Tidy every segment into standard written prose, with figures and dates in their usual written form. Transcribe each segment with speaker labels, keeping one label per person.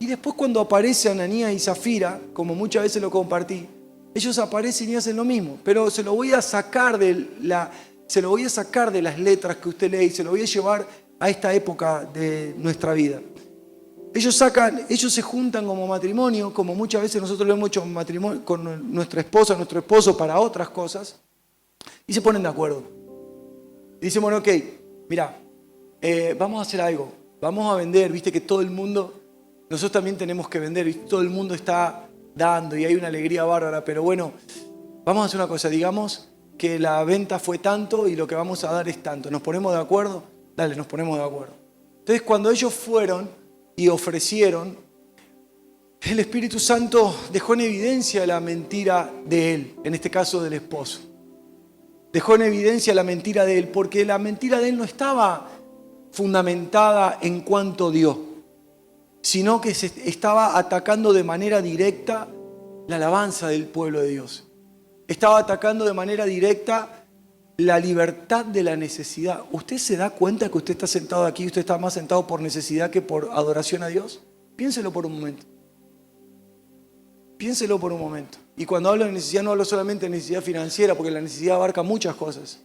Speaker 1: Y después cuando aparece Ananías y Zafira, como muchas veces lo compartí, ellos aparecen y hacen lo mismo, pero se lo voy a sacar de las letras que usted lee y se lo voy a llevar a esta época de nuestra vida. Ellos se juntan como matrimonio, como muchas veces nosotros lo hemos hecho matrimonio con nuestra esposa, nuestro esposo para otras cosas, y se ponen de acuerdo. Y dicen, bueno, ok, mira, vamos a hacer algo, vamos a vender, viste que todo el mundo, nosotros también tenemos que vender, ¿viste? Todo el mundo está dando y hay una alegría bárbara, pero bueno, vamos a hacer una cosa, digamos que la venta fue tanto y lo que vamos a dar es tanto, ¿nos ponemos de acuerdo? Dale, nos ponemos de acuerdo. Entonces cuando ellos fueron y ofrecieron, el Espíritu Santo dejó en evidencia la mentira de él, en este caso del esposo. Dejó en evidencia la mentira de él, porque la mentira de él no estaba fundamentada en cuanto dio, sino que se estaba atacando de manera directa la alabanza del pueblo de Dios. Estaba atacando de manera directa la libertad de la necesidad. ¿Usted se da cuenta que usted está sentado aquí, usted está más sentado por necesidad que por adoración a Dios? Piénselo por un momento. Piénselo por un momento. Y cuando hablo de necesidad no hablo solamente de necesidad financiera, porque la necesidad abarca muchas cosas.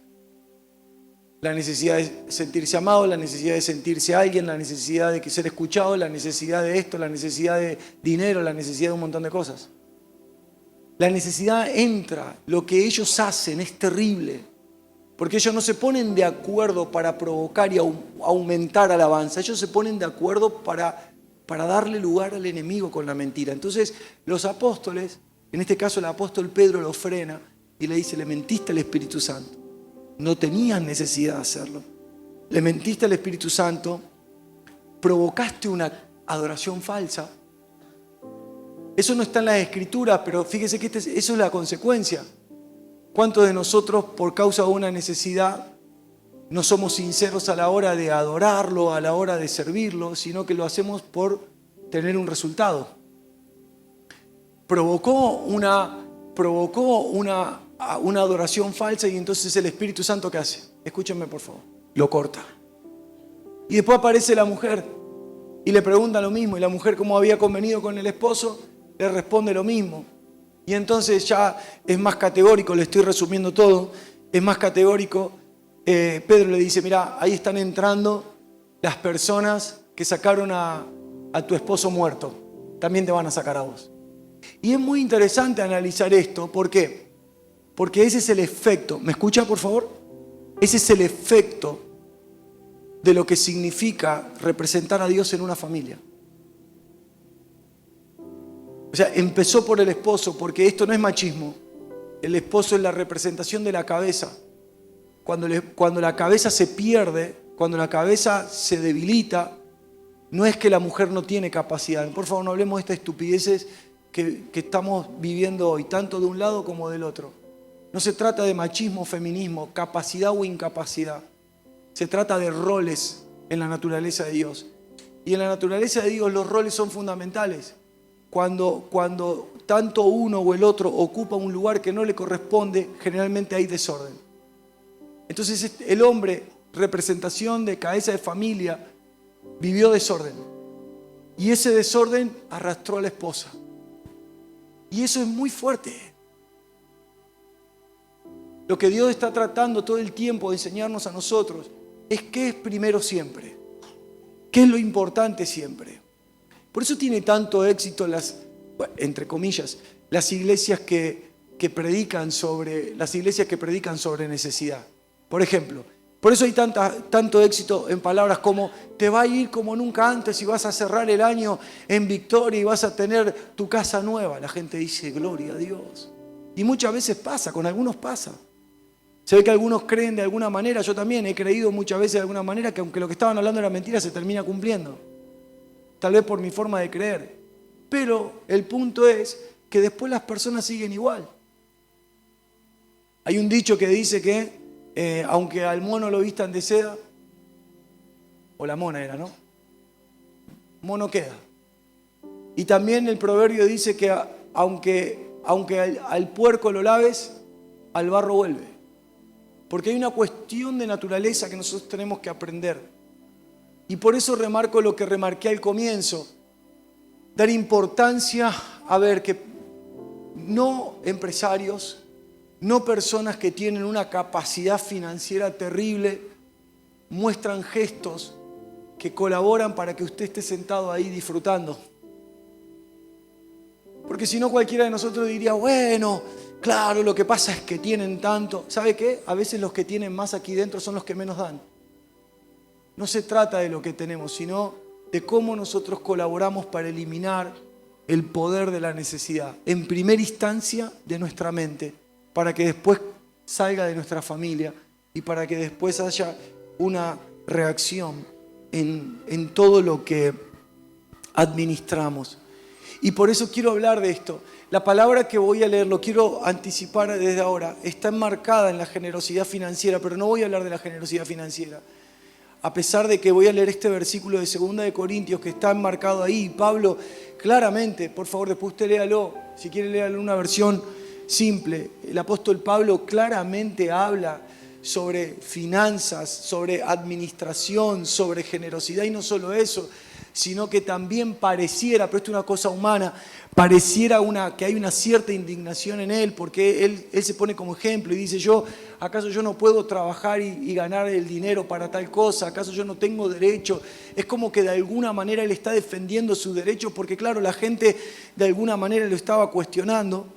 Speaker 1: La necesidad de sentirse amado, la necesidad de sentirse alguien, la necesidad de ser escuchado, la necesidad de esto, la necesidad de dinero, la necesidad de un montón de cosas. La necesidad entra, lo que ellos hacen es terrible, porque ellos no se ponen de acuerdo para provocar y aumentar alabanza, ellos se ponen de acuerdo para darle lugar al enemigo con la mentira. Entonces los apóstoles, en este caso el apóstol Pedro lo frena y le dice, le mentiste al Espíritu Santo. No tenías necesidad de hacerlo. Le mentiste al Espíritu Santo, provocaste una adoración falsa. Eso no está en las Escrituras, pero fíjese que eso es la consecuencia. ¿Cuántos de nosotros, por causa de una necesidad, no somos sinceros a la hora de adorarlo, a la hora de servirlo, sino que lo hacemos por tener un resultado? Provocó una adoración falsa y entonces el Espíritu Santo, ¿qué hace? Escúchenme por favor, lo corta. Y después aparece la mujer y le pregunta lo mismo, y la mujer, como había convenido con el esposo, le responde lo mismo. Y entonces ya es más categórico, le estoy resumiendo todo, es más categórico. Pedro le dice, mira, ahí están entrando las personas que sacaron a tu esposo muerto, también te van a sacar a vos. Y es muy interesante analizar esto, ¿por qué? Porque ese es el efecto, ¿me escucha por favor? Ese es el efecto de lo que significa representar a Dios en una familia. O sea, empezó por el esposo, porque esto no es machismo. El esposo es la representación de la cabeza. Cuando la cabeza se pierde, cuando la cabeza se debilita, no es que la mujer no tiene capacidad. Por favor, no hablemos de estas estupideces que estamos viviendo hoy, tanto de un lado como del otro. No se trata de machismo o feminismo, capacidad o incapacidad. Se trata de roles en la naturaleza de Dios. Y en la naturaleza de Dios los roles son fundamentales. Cuando tanto uno o el otro ocupa un lugar que no le corresponde, generalmente hay desorden. Entonces el hombre, representación de cabeza de familia, vivió desorden. Y ese desorden arrastró a la esposa. Y eso es muy fuerte. Lo que Dios está tratando todo el tiempo de enseñarnos a nosotros es qué es primero siempre. ¿Qué es lo importante siempre? Por eso tiene tanto éxito entre comillas, las iglesias que predican sobre necesidad. Por ejemplo, por eso hay tanto éxito en palabras como te va a ir como nunca antes y vas a cerrar el año en victoria y vas a tener tu casa nueva. La gente dice, gloria a Dios. Y muchas veces pasa, con algunos pasa. Se ve que algunos creen de alguna manera, yo también he creído muchas veces de alguna manera que aunque lo que estaban hablando era mentira, se termina cumpliendo. Tal vez por mi forma de creer. Pero el punto es que después las personas siguen igual. Hay un dicho que dice que aunque al mono lo vistan de seda, o la mona era, ¿no? Mono queda. Y también el proverbio dice que aunque al puerco lo laves, al barro vuelve. Porque hay una cuestión de naturaleza que nosotros tenemos que aprender. Y por eso remarco lo que remarqué al comienzo. dar importancia a ver que no empresarios, no personas que tienen una capacidad financiera terrible, muestran gestos que colaboran para que usted esté sentado ahí disfrutando. Porque si no, cualquiera de nosotros diría, bueno, claro, lo que pasa es que tienen tanto. ¿Sabe qué? A veces los que tienen más aquí dentro son los que menos dan. No se trata de lo que tenemos, sino de cómo nosotros colaboramos para eliminar el poder de la necesidad. En primera instancia, de nuestra mente, para que después salga de nuestra familia y para que después haya una reacción en todo lo que administramos. Y por eso quiero hablar de esto. La palabra que voy a leer, lo quiero anticipar desde ahora, está enmarcada en la generosidad financiera, pero no voy a hablar de la generosidad financiera. A pesar de que voy a leer este versículo de 2 de Corintios que está enmarcado ahí, Pablo claramente, por favor, después usted léalo, si quiere léalo en una versión simple. El apóstol Pablo claramente habla sobre finanzas, sobre administración, sobre generosidad, y no solo eso, sino que también pareciera, pero esto es una cosa humana, pareciera que hay una cierta indignación en él, porque él se pone como ejemplo y dice, ¿acaso yo no puedo trabajar y ganar el dinero para tal cosa? ¿Acaso yo no tengo derecho? Es como que de alguna manera él está defendiendo sus derechos, porque claro, la gente de alguna manera lo estaba cuestionando.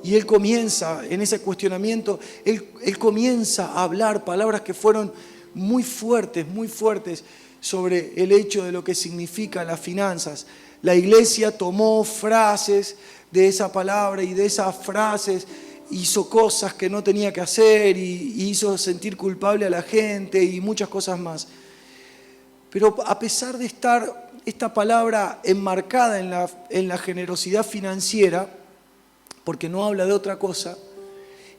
Speaker 1: Y él comienza, en ese cuestionamiento, él comienza a hablar palabras que fueron muy fuertes sobre el hecho de lo que significa las finanzas. La iglesia tomó frases de esa palabra y de esas frases hizo cosas que no tenía que hacer y hizo sentir culpable a la gente y muchas cosas más. Pero a pesar de estar esta palabra enmarcada en la generosidad financiera, porque no habla de otra cosa,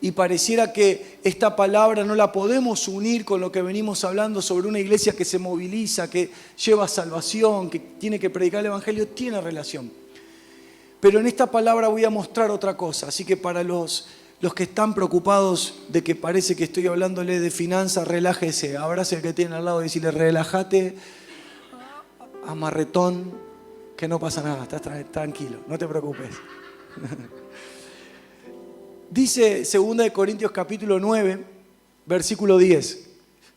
Speaker 1: y pareciera que esta palabra no la podemos unir con lo que venimos hablando sobre una iglesia que se moviliza, que lleva salvación, que tiene que predicar el evangelio, tiene relación. Pero en esta palabra voy a mostrar otra cosa, así que para los que están preocupados de que parece que estoy hablándole de finanzas, relájese, abrace al que tiene al lado y decirle, relájate, amarretón, que no pasa nada, estás tranquilo, no te preocupes. Dice 2 de Corintios capítulo 9, versículo 10.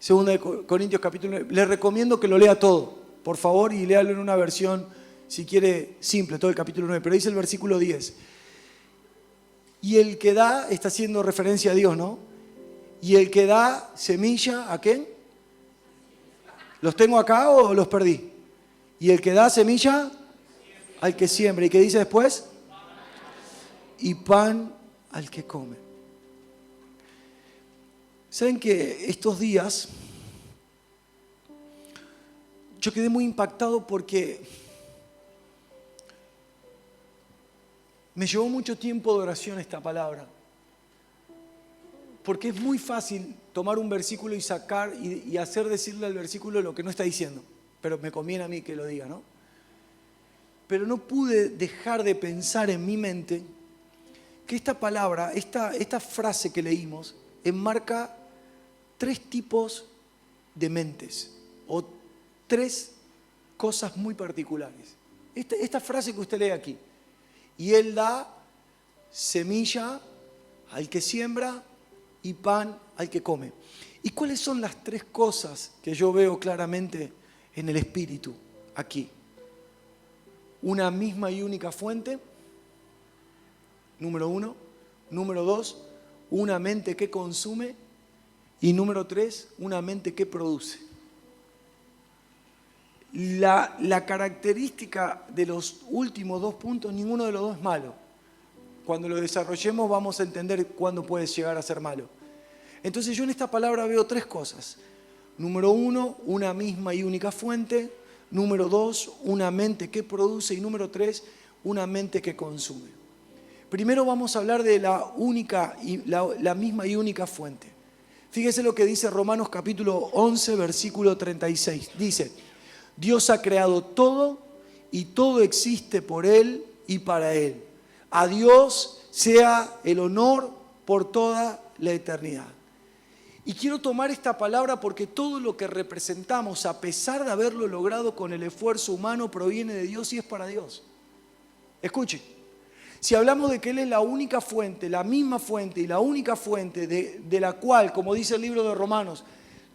Speaker 1: 2 de Corintios capítulo 9. Les recomiendo que lo lea todo, por favor, y léalo en una versión, si quiere, simple, todo el capítulo 9. Pero dice el versículo 10. Y el que da, está haciendo referencia a Dios, ¿no? Y el que da semilla, ¿a quién? ¿Los tengo acá o los perdí? Y el que da semilla, al que siembra. ¿Y qué dice después? Y pan al que come. ¿Saben que estos días yo quedé muy impactado porque me llevó mucho tiempo de oración esta palabra? Porque es muy fácil tomar un versículo y sacar y hacer decirle al versículo lo que no está diciendo, pero me conviene a mí que lo diga, ¿no? Pero no pude dejar de pensar en mi mente que esta palabra, esta frase que leímos, enmarca 3 tipos de mentes o 3 cosas muy particulares. Esta frase que usted lee aquí, y él da semilla al que siembra y pan al que come. ¿Y cuáles son las 3 cosas que yo veo claramente en el Espíritu aquí? Una misma y única fuente, número 1. Número 2, una mente que consume. Y número 3, una mente que produce. La característica de los últimos 2 puntos, ninguno de los 2 es malo. Cuando lo desarrollemos vamos a entender cuándo puede llegar a ser malo. Entonces yo en esta palabra veo 3 cosas. Número 1, una misma y única fuente. Número 2, una mente que produce. Y número 3, una mente que consume. Primero vamos a hablar de la misma y única fuente. Fíjese lo que dice Romanos capítulo 11, versículo 36. Dice, Dios ha creado todo y todo existe por Él y para Él. A Dios sea el honor por toda la eternidad. Y quiero tomar esta palabra porque todo lo que representamos, a pesar de haberlo logrado con el esfuerzo humano, proviene de Dios y es para Dios. Escuchen, si hablamos de que Él es la única fuente, la misma fuente y la única fuente de la cual, como dice el libro de Romanos,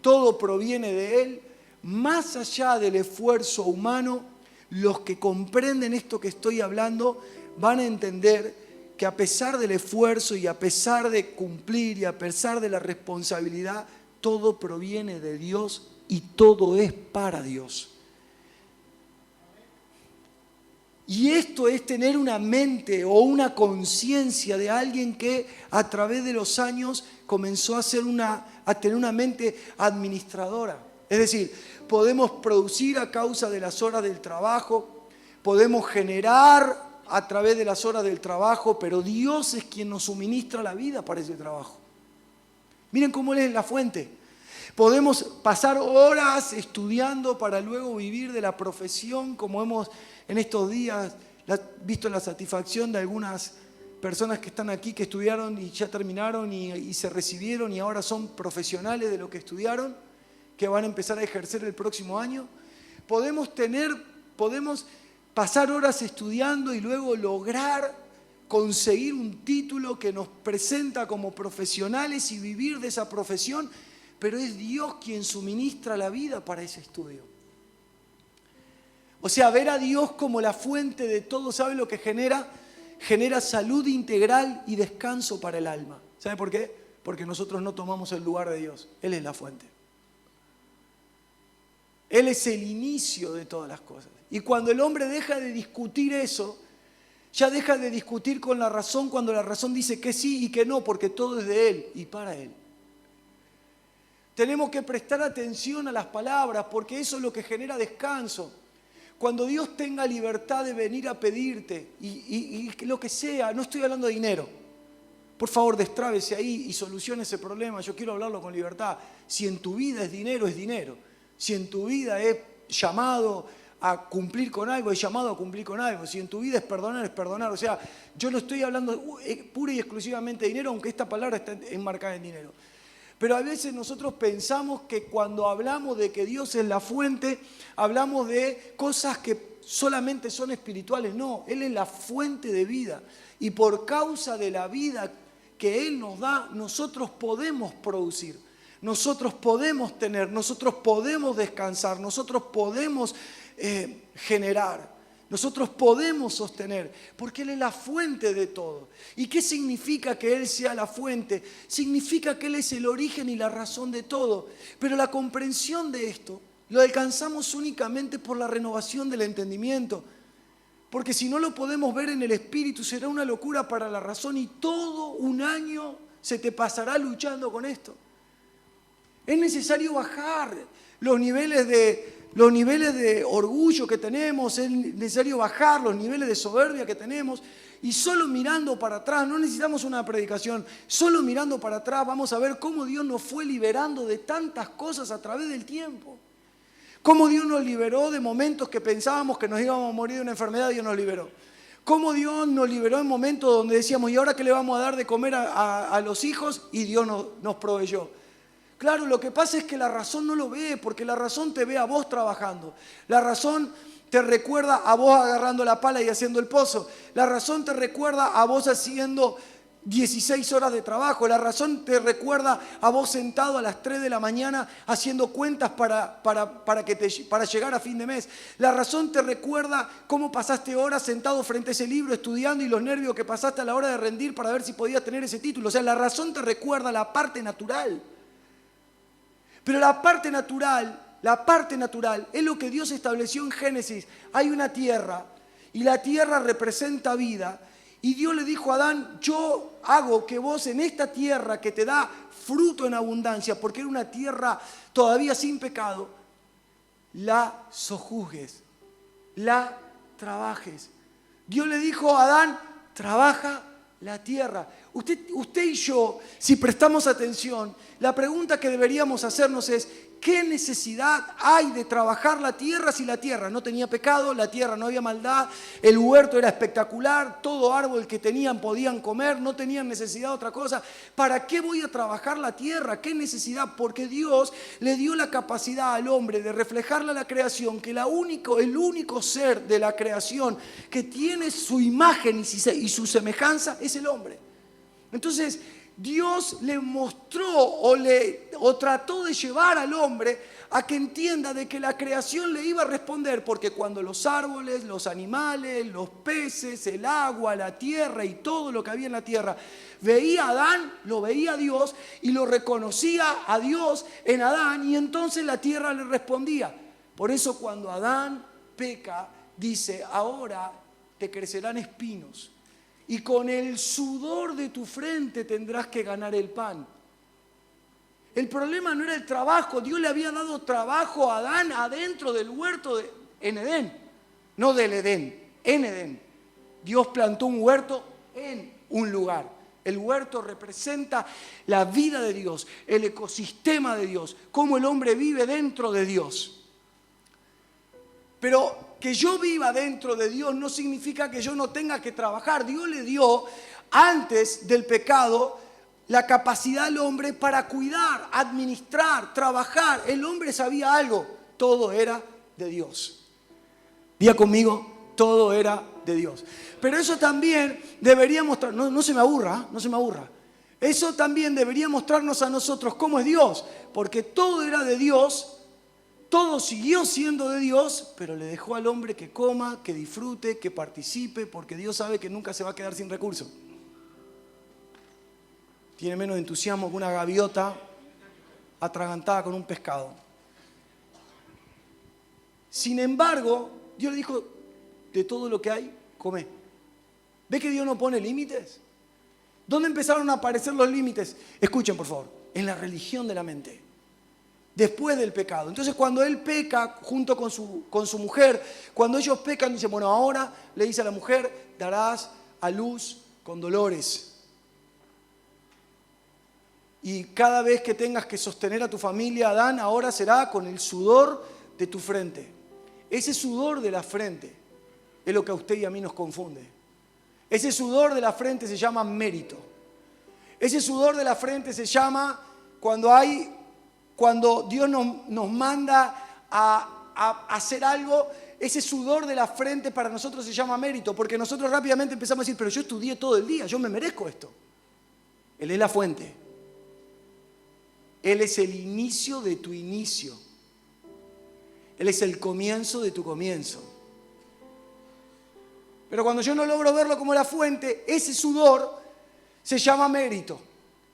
Speaker 1: todo proviene de Él, más allá del esfuerzo humano, los que comprenden esto que estoy hablando van a entender que a pesar del esfuerzo y a pesar de cumplir y a pesar de la responsabilidad, todo proviene de Dios y todo es para Dios. Y esto es tener una mente o una conciencia de alguien que a través de los años comenzó a tener una mente administradora. Es decir, podemos producir a causa de las horas del trabajo, podemos generar a través de las horas del trabajo, pero Dios es quien nos suministra la vida para ese trabajo. Miren cómo Él es la fuente. Podemos pasar horas estudiando para luego vivir de la profesión, como hemos en estos días visto la satisfacción de algunas personas que están aquí, que estudiaron y ya terminaron y se recibieron y ahora son profesionales de lo que estudiaron, que van a empezar a ejercer el próximo año. Podemos pasar horas estudiando y luego lograr conseguir un título que nos presenta como profesionales y vivir de esa profesión, pero es Dios quien suministra la vida para ese estudio. O sea, ver a Dios como la fuente de todo, ¿sabe lo que genera? Genera salud integral y descanso para el alma. ¿Sabe por qué? Porque nosotros no tomamos el lugar de Dios. Él es la fuente. Él es el inicio de todas las cosas. Y cuando el hombre deja de discutir eso, ya deja de discutir con la razón cuando la razón dice que sí y que no, porque todo es de Él y para Él. Tenemos que prestar atención a las palabras porque eso es lo que genera descanso. Cuando Dios tenga libertad de venir a pedirte y lo que sea, no estoy hablando de dinero. Por favor, destrábese ahí y solucione ese problema. Yo quiero hablarlo con libertad. Si en tu vida es dinero, es dinero. Si en tu vida es llamado a cumplir con algo, es llamado a cumplir con algo. Si en tu vida es perdonar, es perdonar. O sea, yo no estoy hablando pura y exclusivamente de dinero, aunque esta palabra está enmarcada en dinero. Pero a veces nosotros pensamos que cuando hablamos de que Dios es la fuente, hablamos de cosas que solamente son espirituales. No, Él es la fuente de vida. Y por causa de la vida que Él nos da, nosotros podemos producir. Nosotros podemos tener, nosotros podemos descansar, nosotros podemos generar. Nosotros podemos sostener, porque Él es la fuente de todo. ¿Y qué significa que Él sea la fuente? Significa que Él es el origen y la razón de todo. Pero la comprensión de esto lo alcanzamos únicamente por la renovación del entendimiento. Porque si no lo podemos ver en el espíritu, será una locura para la razón y todo un año se te pasará luchando con esto. Es necesario bajar los niveles de orgullo que tenemos, es necesario bajar los niveles de soberbia que tenemos y solo mirando para atrás, no necesitamos una predicación, solo mirando para atrás vamos a ver cómo Dios nos fue liberando de tantas cosas a través del tiempo. Cómo Dios nos liberó de momentos que pensábamos que nos íbamos a morir de una enfermedad, Dios nos liberó. Cómo Dios nos liberó en momentos donde decíamos, ¿y ahora qué le vamos a dar de comer a los hijos? Y Dios nos proveyó. Claro, lo que pasa es que la razón no lo ve, porque la razón te ve a vos trabajando. La razón te recuerda a vos agarrando la pala y haciendo el pozo. La razón te recuerda a vos haciendo 16 horas de trabajo. La razón te recuerda a vos sentado a las 3 de la mañana haciendo cuentas para llegar a fin de mes. La razón te recuerda cómo pasaste horas sentado frente a ese libro estudiando y los nervios que pasaste a la hora de rendir para ver si podías tener ese título. O sea, la razón te recuerda la parte natural. Pero la parte natural es lo que Dios estableció en Génesis. Hay una tierra y la tierra representa vida. Y Dios le dijo a Adán, yo hago que vos en esta tierra que te da fruto en abundancia, porque era una tierra todavía sin pecado, la sojuzgues, la trabajes. Dios le dijo a Adán, trabaja la tierra. Usted y yo, si prestamos atención, la pregunta que deberíamos hacernos es, ¿qué necesidad hay de trabajar la tierra si la tierra no tenía pecado, la tierra no había maldad, el huerto era espectacular, todo árbol que tenían podían comer, no tenían necesidad de otra cosa? ¿Para qué voy a trabajar la tierra? ¿Qué necesidad? Porque Dios le dio la capacidad al hombre de reflejarle a la creación que el único ser de la creación que tiene su imagen y su semejanza es el hombre. Entonces, Dios le mostró o trató de llevar al hombre a que entienda de que la creación le iba a responder, porque cuando los árboles, los animales, los peces, el agua, la tierra y todo lo que había en la tierra, veía a Adán, lo veía Dios y lo reconocía a Dios en Adán, y entonces la tierra le respondía. Por eso cuando Adán peca, dice, ahora te crecerán espinos y con el sudor de tu frente tendrás que ganar el pan. El problema no era el trabajo. Dios le había dado trabajo a Adán adentro del huerto en Edén. No del Edén, en Edén. Dios plantó un huerto en un lugar. El huerto representa la vida de Dios, el ecosistema de Dios, cómo el hombre vive dentro de Dios. Pero que yo viva dentro de Dios no significa que yo no tenga que trabajar. Dios le dio, antes del pecado, la capacidad al hombre para cuidar, administrar, trabajar. El hombre sabía algo, todo era de Dios. Diga conmigo, todo era de Dios. Pero eso también debería mostrar, no se me aburra, no se me aburra. Eso también debería mostrarnos a nosotros cómo es Dios, porque todo era de Dios. Todo siguió siendo de Dios, pero le dejó al hombre que coma, que disfrute, que participe, porque Dios sabe que nunca se va a quedar sin recursos. Tiene menos entusiasmo que una gaviota atragantada con un pescado. Sin embargo, Dios le dijo, de todo lo que hay, come. ¿Ve que Dios no pone límites? ¿Dónde empezaron a aparecer los límites? Escuchen, por favor, en la religión de la mente. Después del pecado. Entonces cuando él peca junto con su mujer, cuando ellos pecan, dice, bueno, ahora le dice a la mujer, darás a luz con dolores. Y cada vez que tengas que sostener a tu familia, Adán, ahora será con el sudor de tu frente. Ese sudor de la frente es lo que a usted y a mí nos confunde. Ese sudor de la frente se llama mérito. Ese sudor de la frente se llama cuando Dios nos manda a hacer algo, ese sudor de la frente para nosotros se llama mérito, porque nosotros rápidamente empezamos a decir, pero yo estudié todo el día, yo me merezco esto. Él es la fuente. Él es el inicio de tu inicio. Él es el comienzo de tu comienzo. Pero cuando yo no logro verlo como la fuente, ese sudor se llama mérito.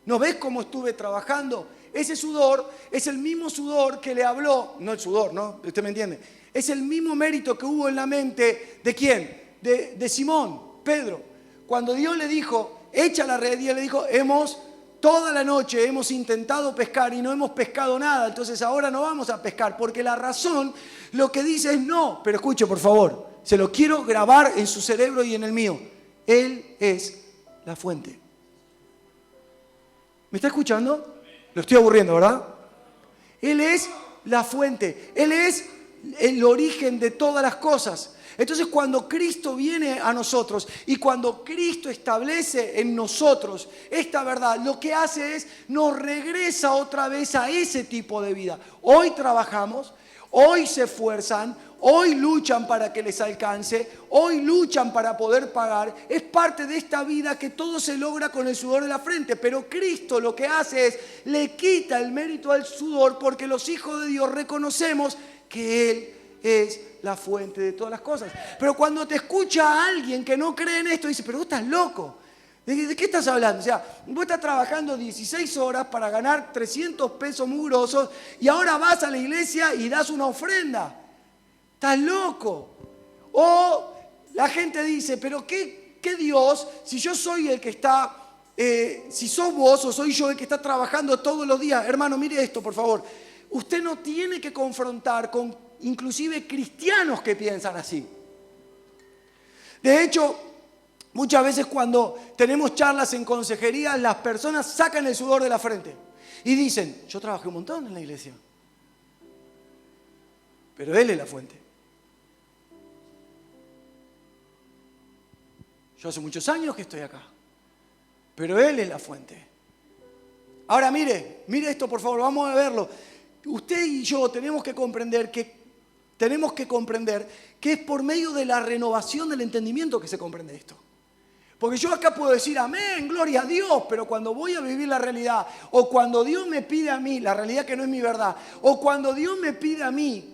Speaker 1: ¿No ves cómo estuve trabajando? Ese sudor es el mismo sudor que le habló, no el sudor, ¿no? Usted me entiende. Es el mismo mérito que hubo en la mente ¿de quién? De Simón, Pedro. Cuando Dios le dijo, echa la red, y él le dijo, toda la noche hemos intentado pescar y no hemos pescado nada, entonces ahora no vamos a pescar, porque la razón lo que dice es no. Pero escuche, por favor, se lo quiero grabar en su cerebro y en el mío. Él es la fuente. ¿Me está escuchando? Lo estoy aburriendo, ¿verdad? Él es la fuente. Él es el origen de todas las cosas. Entonces, cuando Cristo viene a nosotros y cuando Cristo establece en nosotros esta verdad, lo que hace es nos regresa otra vez a ese tipo de vida. Hoy trabajamos, hoy se esfuerzan, hoy luchan para que les alcance, hoy luchan para poder pagar. Es parte de esta vida que todo se logra con el sudor de la frente. Pero Cristo lo que hace es, le quita el mérito al sudor, porque los hijos de Dios reconocemos que Él es la fuente de todas las cosas. Pero cuando te escucha alguien que no cree en esto, dice, pero vos estás loco. ¿De qué estás hablando? O sea, vos estás trabajando 16 horas para ganar 300 pesos mugrosos y ahora vas a la iglesia y das una ofrenda. ¡Estás loco! O la gente dice, pero ¿qué Dios? Si yo soy el que está, si sos vos o soy yo el que está trabajando todos los días. Hermano, mire esto, por favor. Usted no tiene que confrontar con inclusive cristianos que piensan así. De hecho, Muchas veces cuando tenemos charlas en consejería, las personas sacan el sudor de la frente y dicen, yo trabajé un montón en la iglesia, pero Él es la fuente. Yo hace muchos años que estoy acá, pero Él es la fuente. Ahora mire esto por favor, vamos a verlo. Usted y yo tenemos que comprender que es por medio de la renovación del entendimiento que se comprende esto. Porque yo acá puedo decir amén, gloria a Dios, pero cuando voy a vivir la realidad, o cuando Dios me pide a mí, la realidad que no es mi verdad, o cuando Dios me pide a mí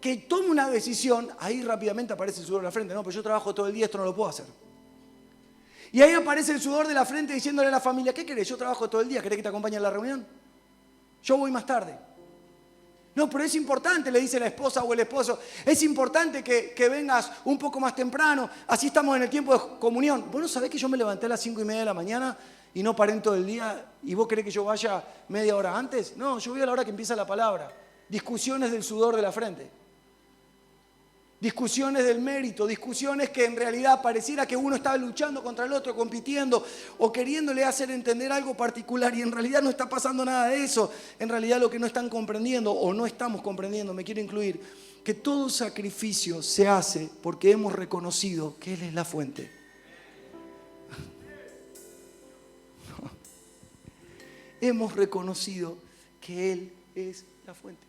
Speaker 1: que tome una decisión, ahí rápidamente aparece el sudor de la frente. No, pero yo trabajo todo el día, esto no lo puedo hacer. Y ahí aparece el sudor de la frente diciéndole a la familia, ¿qué querés? Yo trabajo todo el día, ¿querés que te acompañe a la reunión? Yo voy más tarde. No, pero es importante, le dice la esposa o el esposo, es importante que vengas un poco más temprano, así estamos en el tiempo de comunión. ¿Vos no sabés que yo me levanté a las 5:30 de la mañana y no paré en todo el día y vos querés que yo vaya media hora antes? No, yo voy a la hora que empieza la palabra. Discusiones del sudor de la frente. Discusiones del mérito, discusiones que en realidad pareciera que uno está luchando contra el otro, compitiendo o queriéndole hacer entender algo particular y en realidad no está pasando nada de eso. En realidad lo que no están comprendiendo o no estamos comprendiendo, me quiero incluir, que todo sacrificio se hace porque hemos reconocido que Él es la fuente. Hemos reconocido que Él es la fuente.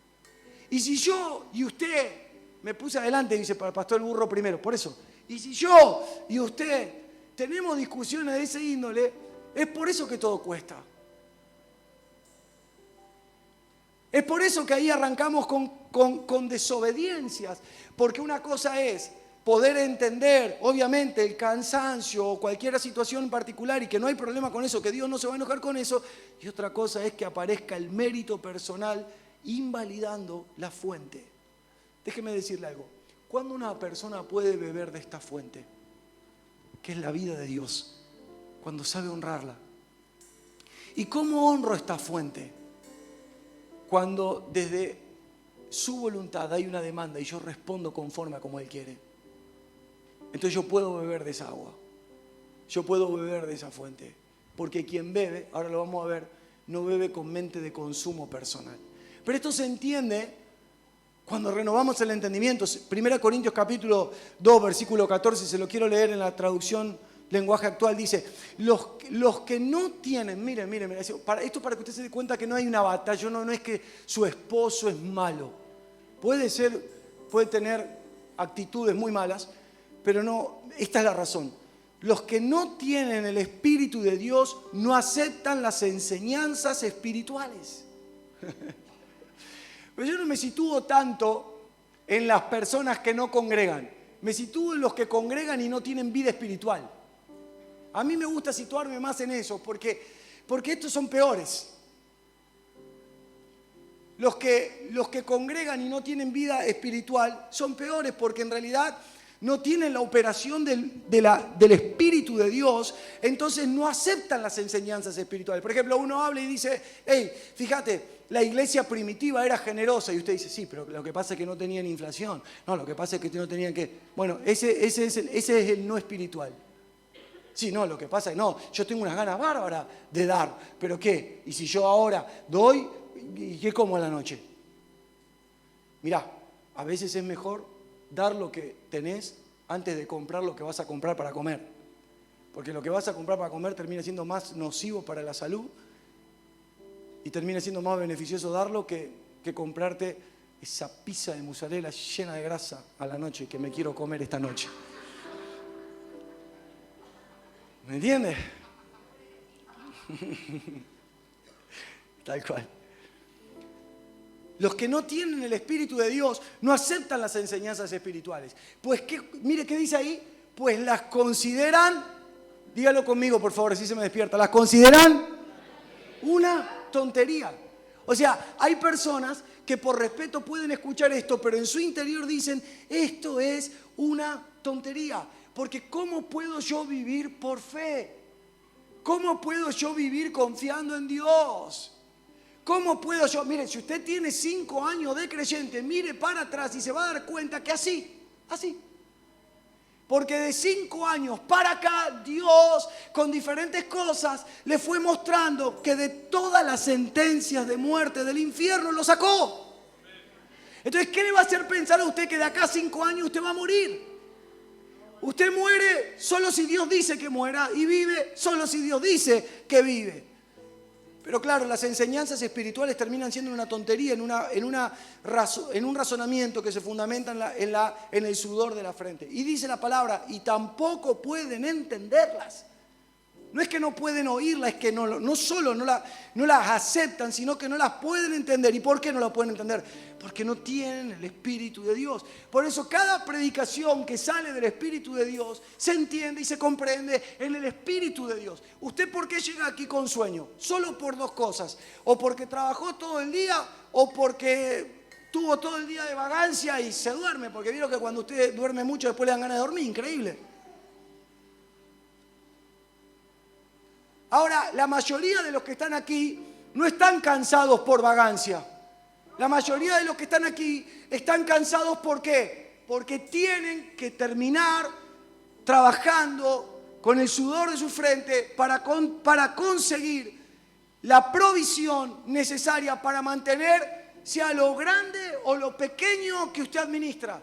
Speaker 1: Y si yo y usted... Me puse adelante, dice, para el pastor el burro primero, por eso. Y si yo y usted tenemos discusiones de ese índole, es por eso que todo cuesta. Es por eso que ahí arrancamos con desobediencias. Porque una cosa es poder entender, obviamente, el cansancio o cualquier situación en particular y que no hay problema con eso, que Dios no se va a enojar con eso. Y otra cosa es que aparezca el mérito personal invalidando la fuente. Déjeme decirle algo. ¿Cuándo una persona puede beber de esta fuente? Que es la vida de Dios. Cuando sabe honrarla. ¿Y cómo honro esta fuente? Cuando desde su voluntad hay una demanda y yo respondo conforme a como Él quiere. Entonces yo puedo beber de esa agua. Yo puedo beber de esa fuente. Porque quien bebe, ahora lo vamos a ver, no bebe con mente de consumo personal. Pero esto se entiende cuando renovamos el entendimiento. 1 Corintios capítulo 2, versículo 14, se lo quiero leer en la traducción lenguaje actual, dice, los que no tienen, miren, esto para que usted se dé cuenta que no hay una batalla, no es que su esposo es malo. Puede tener actitudes muy malas, pero no, esta es la razón. Los que no tienen el Espíritu de Dios no aceptan las enseñanzas espirituales. Pero yo no me sitúo tanto en las personas que no congregan. Me sitúo en los que congregan y no tienen vida espiritual. A mí me gusta situarme más en eso, porque estos son peores. Los que congregan y no tienen vida espiritual son peores porque en realidad no tienen la operación del Espíritu de Dios, entonces no aceptan las enseñanzas espirituales. Por ejemplo, uno habla y dice, hey, fíjate, la iglesia primitiva era generosa. Y usted dice, sí, pero lo que pasa es que no tenían inflación. No, lo que pasa es que no tenían que... Bueno, ese es el no espiritual. Sí, no, lo que pasa es, no, yo tengo unas ganas bárbaras de dar, pero ¿qué? Y si yo ahora doy, ¿y qué como a la noche? Mirá, a veces es mejor dar lo que tenés antes de comprar lo que vas a comprar para comer. Porque lo que vas a comprar para comer termina siendo más nocivo para la salud y termina siendo más beneficioso darlo que comprarte esa pizza de mozzarella llena de grasa a la noche que me quiero comer esta noche. ¿Me entiendes? Tal cual. Los que no tienen el Espíritu de Dios no aceptan las enseñanzas espirituales. Pues, mire qué dice ahí, pues las consideran, dígalo conmigo por favor, así se me despierta, las consideran una tontería. O sea, hay personas que por respeto pueden escuchar esto, pero en su interior dicen, esto es una tontería. Porque ¿cómo puedo yo vivir por fe? ¿Cómo puedo yo vivir confiando en Dios? ¿Cómo puedo yo? Mire, si usted tiene 5 años de creyente, mire para atrás y se va a dar cuenta que así. Porque de 5 años para acá, Dios, con diferentes cosas, le fue mostrando que de todas las sentencias de muerte del infierno lo sacó. Entonces, ¿qué le va a hacer pensar a usted que de acá a 5 años usted va a morir? Usted muere solo si Dios dice que muera y vive solo si Dios dice que vive. Pero claro, las enseñanzas espirituales terminan siendo una tontería, en un razonamiento que se fundamenta en el sudor de la frente. Y dice la palabra, y tampoco pueden entenderlas. No es que no pueden oírlas, es que no solo no las aceptan, sino que no las pueden entender. ¿Y por qué no las pueden entender? Porque no tienen el Espíritu de Dios. Por eso cada predicación que sale del Espíritu de Dios se entiende y se comprende en el Espíritu de Dios. ¿Usted por qué llega aquí con sueño? Solo por 2 cosas. O porque trabajó todo el día o porque tuvo todo el día de vagancia y se duerme. Porque vieron que cuando usted duerme mucho después le dan ganas de dormir. Increíble. Ahora, la mayoría de los que están aquí no están cansados por vagancia. La mayoría de los que están aquí están cansados ¿por qué? Porque tienen que terminar trabajando con el sudor de su frente para conseguir la provisión necesaria para mantener, sea lo grande o lo pequeño que usted administra.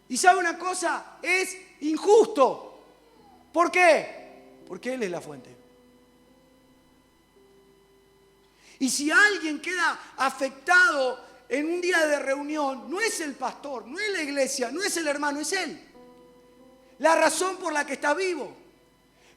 Speaker 1: Y ¿sabe una cosa? Es injusto. ¿Por qué? Porque Él es la fuente. Y si alguien queda afectado en un día de reunión, no es el pastor, no es la iglesia, no es el hermano, es Él. La razón por la que está vivo.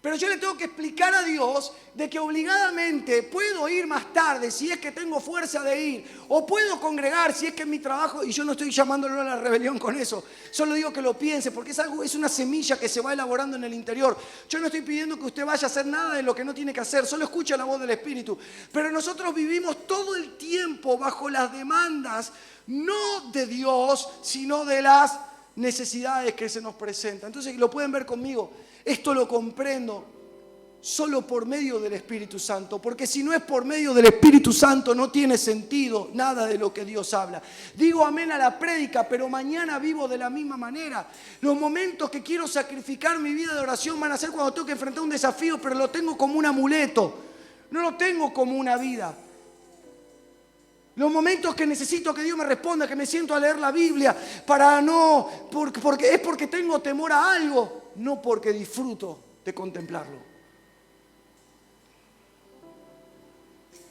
Speaker 1: Pero yo le tengo que explicar a Dios de que obligadamente puedo ir más tarde si es que tengo fuerza de ir, o puedo congregar si es que es mi trabajo, y yo no estoy llamándolo a la rebelión con eso, solo digo que lo piense, porque es una semilla que se va elaborando en el interior. Yo no estoy pidiendo que usted vaya a hacer nada de lo que no tiene que hacer, solo escucha la voz del Espíritu. Pero nosotros vivimos todo el tiempo bajo las demandas, no de Dios, sino de las necesidades que se nos presentan. Entonces, lo pueden ver conmigo. Esto lo comprendo solo por medio del Espíritu Santo, porque si no es por medio del Espíritu Santo no tiene sentido nada de lo que Dios habla. Digo amén a la prédica, pero mañana vivo de la misma manera. Los momentos que quiero sacrificar mi vida de oración van a ser cuando tengo que enfrentar un desafío, pero lo tengo como un amuleto, no lo tengo como una vida. Los momentos que necesito que Dios me responda, que me siento a leer la Biblia porque tengo temor a algo, no porque disfruto de contemplarlo.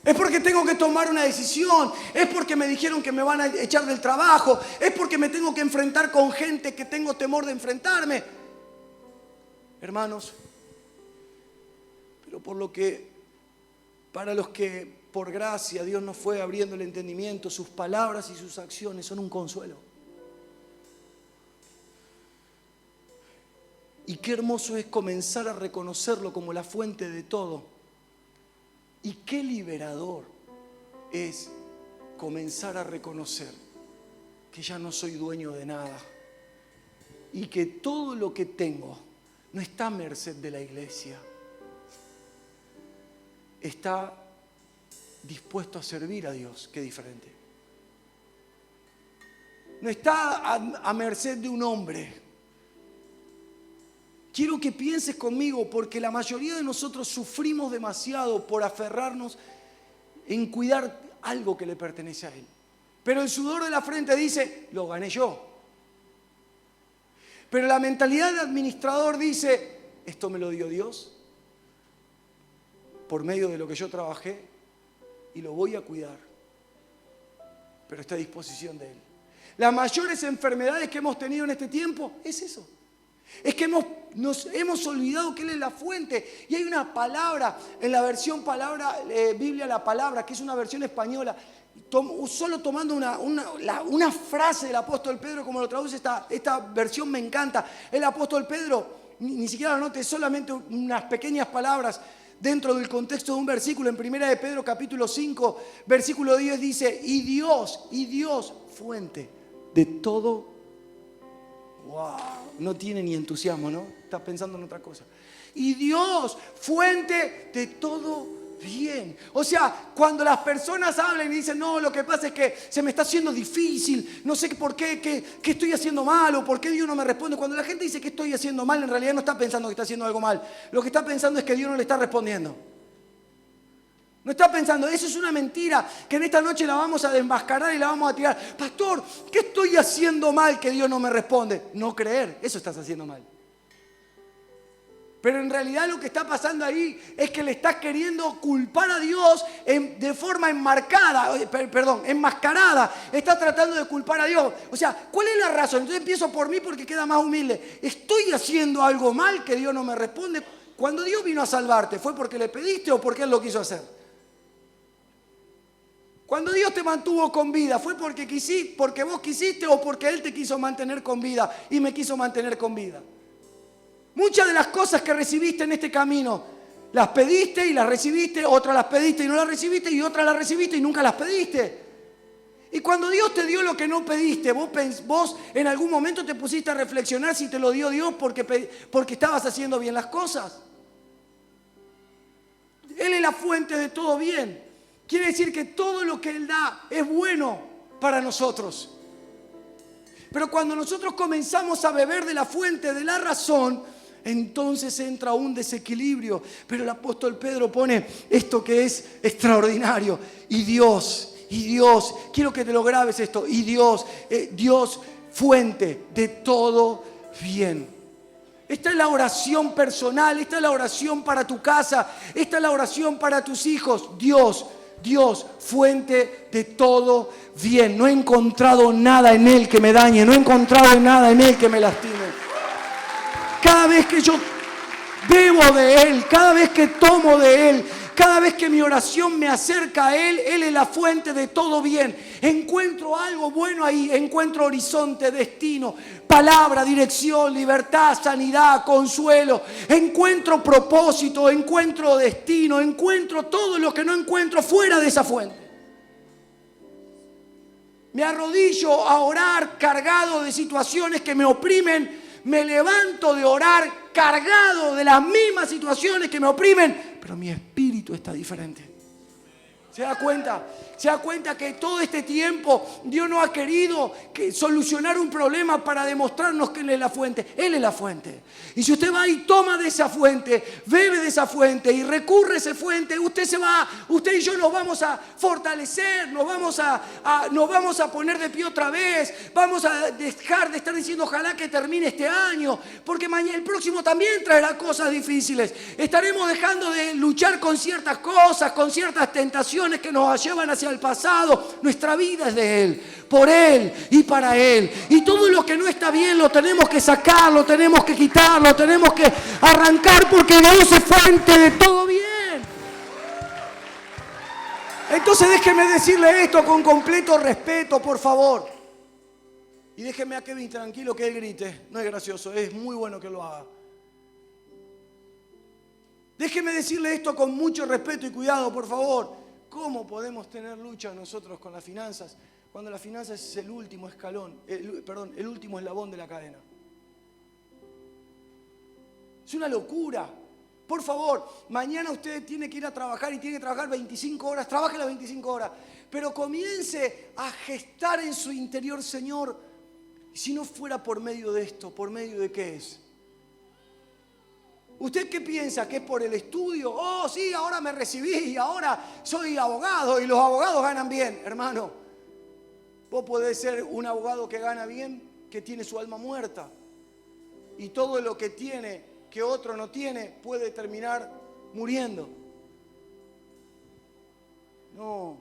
Speaker 1: Es porque tengo que tomar una decisión, es porque me dijeron que me van a echar del trabajo, es porque me tengo que enfrentar con gente que tengo temor de enfrentarme. Hermanos, pero para los que por gracia Dios nos fue abriendo el entendimiento, sus palabras y sus acciones son un consuelo. Y qué hermoso es comenzar a reconocerlo como la fuente de todo. Y qué liberador es comenzar a reconocer que ya no soy dueño de nada y que todo lo que tengo no está a merced de la iglesia. Está dispuesto a servir a Dios, qué diferente. No está a merced de un hombre. Quiero que pienses conmigo, porque la mayoría de nosotros sufrimos demasiado por aferrarnos en cuidar algo que le pertenece a Él. Pero el sudor de la frente dice, lo gané yo. Pero la mentalidad de administrador dice, esto me lo dio Dios por medio de lo que yo trabajé y lo voy a cuidar, pero está a disposición de Él. Las mayores enfermedades que hemos tenido en este tiempo es eso. Es que nos hemos olvidado que Él es la fuente. Y hay una palabra, en la versión Biblia la palabra, que es una versión española, solo tomando una frase del apóstol Pedro, como lo traduce esta versión, me encanta. El apóstol Pedro, ni siquiera lo note, solamente unas pequeñas palabras dentro del contexto de un versículo. En 1 de Pedro capítulo 5, versículo 10 dice, y Dios, fuente de todo. Wow, no tiene ni entusiasmo, ¿no? Está pensando en otra cosa. Y Dios, fuente de todo bien. O sea, cuando las personas hablan y dicen, no, lo que pasa es que se me está haciendo difícil, no sé por qué, qué estoy haciendo mal o por qué Dios no me responde. Cuando la gente dice que estoy haciendo mal, en realidad no está pensando que está haciendo algo mal. Lo que está pensando es que Dios no le está respondiendo. No está pensando, eso es una mentira que en esta noche la vamos a desmascarar y la vamos a tirar. Pastor, ¿qué estoy haciendo mal que Dios no me responde? No creer, eso estás haciendo mal. Pero en realidad lo que está pasando ahí es que le estás queriendo culpar a Dios de forma enmascarada. Estás tratando de culpar a Dios. O sea, ¿cuál es la razón? Entonces empiezo por mí porque queda más humilde. ¿Estoy haciendo algo mal que Dios no me responde? Cuando Dios vino a salvarte, ¿fue porque le pediste o porque Él lo quiso hacer? Cuando Dios te mantuvo con vida, ¿fue porque vos quisiste o porque Él te quiso mantener con vida y me quiso mantener con vida? Muchas de las cosas que recibiste en este camino, las pediste y las recibiste, otras las pediste y no las recibiste y otras las recibiste y nunca las pediste. Y cuando Dios te dio lo que no pediste, vos en algún momento te pusiste a reflexionar si te lo dio Dios porque estabas haciendo bien las cosas. Él es la fuente de todo bien. Quiere decir que todo lo que Él da es bueno para nosotros. Pero cuando nosotros comenzamos a beber de la fuente de la razón, entonces entra un desequilibrio. Pero el apóstol Pedro pone esto que es extraordinario. Y Dios, quiero que te lo grabes esto. Y Dios, fuente de todo bien. Esta es la oración personal, esta es la oración para tu casa, esta es la oración para tus hijos. Dios, fuente de todo bien. No he encontrado nada en Él que me dañe, no he encontrado nada en Él que me lastime. Cada vez que yo bebo de Él, cada vez que tomo de Él, cada vez que mi oración me acerca a Él, Él es la fuente de todo bien. Encuentro algo bueno ahí, encuentro horizonte, destino, palabra, dirección, libertad, sanidad, consuelo. Encuentro propósito, encuentro destino, encuentro todo lo que no encuentro fuera de esa fuente. Me arrodillo a orar cargado de situaciones que me oprimen. Me levanto de orar cargado de las mismas situaciones que me oprimen, pero mi espíritu está diferente. ¿Se da cuenta? Se da cuenta que todo este tiempo Dios no ha querido solucionar un problema para demostrarnos que Él es la fuente. Él es la fuente. Y si usted va y toma de esa fuente, bebe de esa fuente y recurre a esa fuente, usted y yo nos vamos a fortalecer, nos vamos a poner de pie otra vez, vamos a dejar de estar diciendo ojalá que termine este año, porque el próximo también traerá cosas difíciles. Estaremos dejando de luchar con ciertas cosas, con ciertas tentaciones que nos llevan hacia el pasado. Nuestra vida es de Él, por Él y para Él. Y todo lo que no está bien lo tenemos que sacar, lo tenemos que quitar, lo tenemos que arrancar, porque Dios es fuente de todo bien. Entonces déjeme decirle esto con completo respeto, por favor. Y déjeme a Kevin tranquilo que él grite. No es gracioso, es muy bueno que lo haga. Déjeme decirle esto con mucho respeto y cuidado, por favor. ¿Cómo podemos tener lucha nosotros con las finanzas cuando las finanzas es el último escalón, el último eslabón de la cadena? Es una locura. Por favor, mañana usted tiene que ir a trabajar y tiene que trabajar 25 horas, trabaje las 25 horas, pero comience a gestar en su interior, Señor, si no fuera por medio de esto, ¿por medio de qué es? ¿Usted qué piensa? ¿Que es por el estudio? Oh, sí, ahora me recibí y ahora soy abogado y los abogados ganan bien. Hermano, vos podés ser un abogado que gana bien, que tiene su alma muerta. Y todo lo que tiene, que otro no tiene, puede terminar muriendo. No.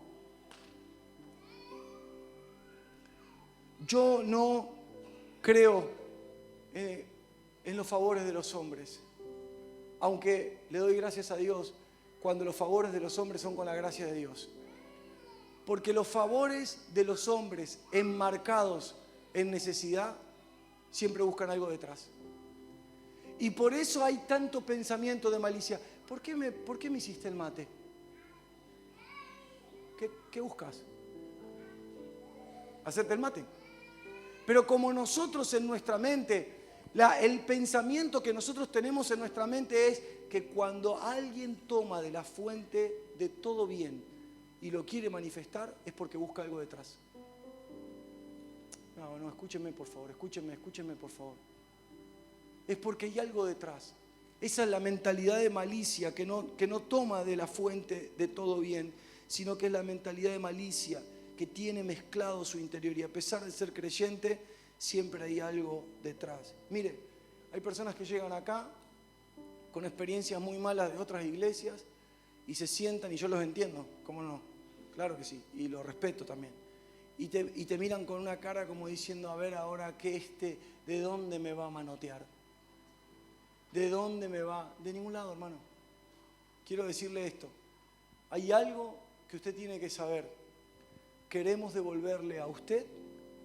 Speaker 1: Yo no creo en los favores de los hombres. Aunque le doy gracias a Dios cuando los favores de los hombres son con la gracia de Dios. Porque los favores de los hombres enmarcados en necesidad siempre buscan algo detrás. Y por eso hay tanto pensamiento de malicia. ¿Por qué me hiciste el mate? ¿Qué buscas? ¿Hacerte el mate? Pero como nosotros en nuestra mente... el pensamiento que nosotros tenemos en nuestra mente es que cuando alguien toma de la fuente de todo bien y lo quiere manifestar, es porque busca algo detrás. No, escúchenme por favor, escúchenme por favor. Es porque hay algo detrás. Esa es la mentalidad de malicia que no toma de la fuente de todo bien, sino que es la mentalidad de malicia que tiene mezclado su interior, y a pesar de ser creyente, siempre hay algo detrás. Mire, hay personas que llegan acá con experiencias muy malas de otras iglesias y se sientan, y yo los entiendo, ¿cómo no? Claro que sí, y lo respeto también. Y te miran con una cara como diciendo, a ver ahora que ¿de dónde me va a manotear? ¿De dónde me va? De ningún lado, hermano. Quiero decirle esto. Hay algo que usted tiene que saber. Queremos devolverle a usted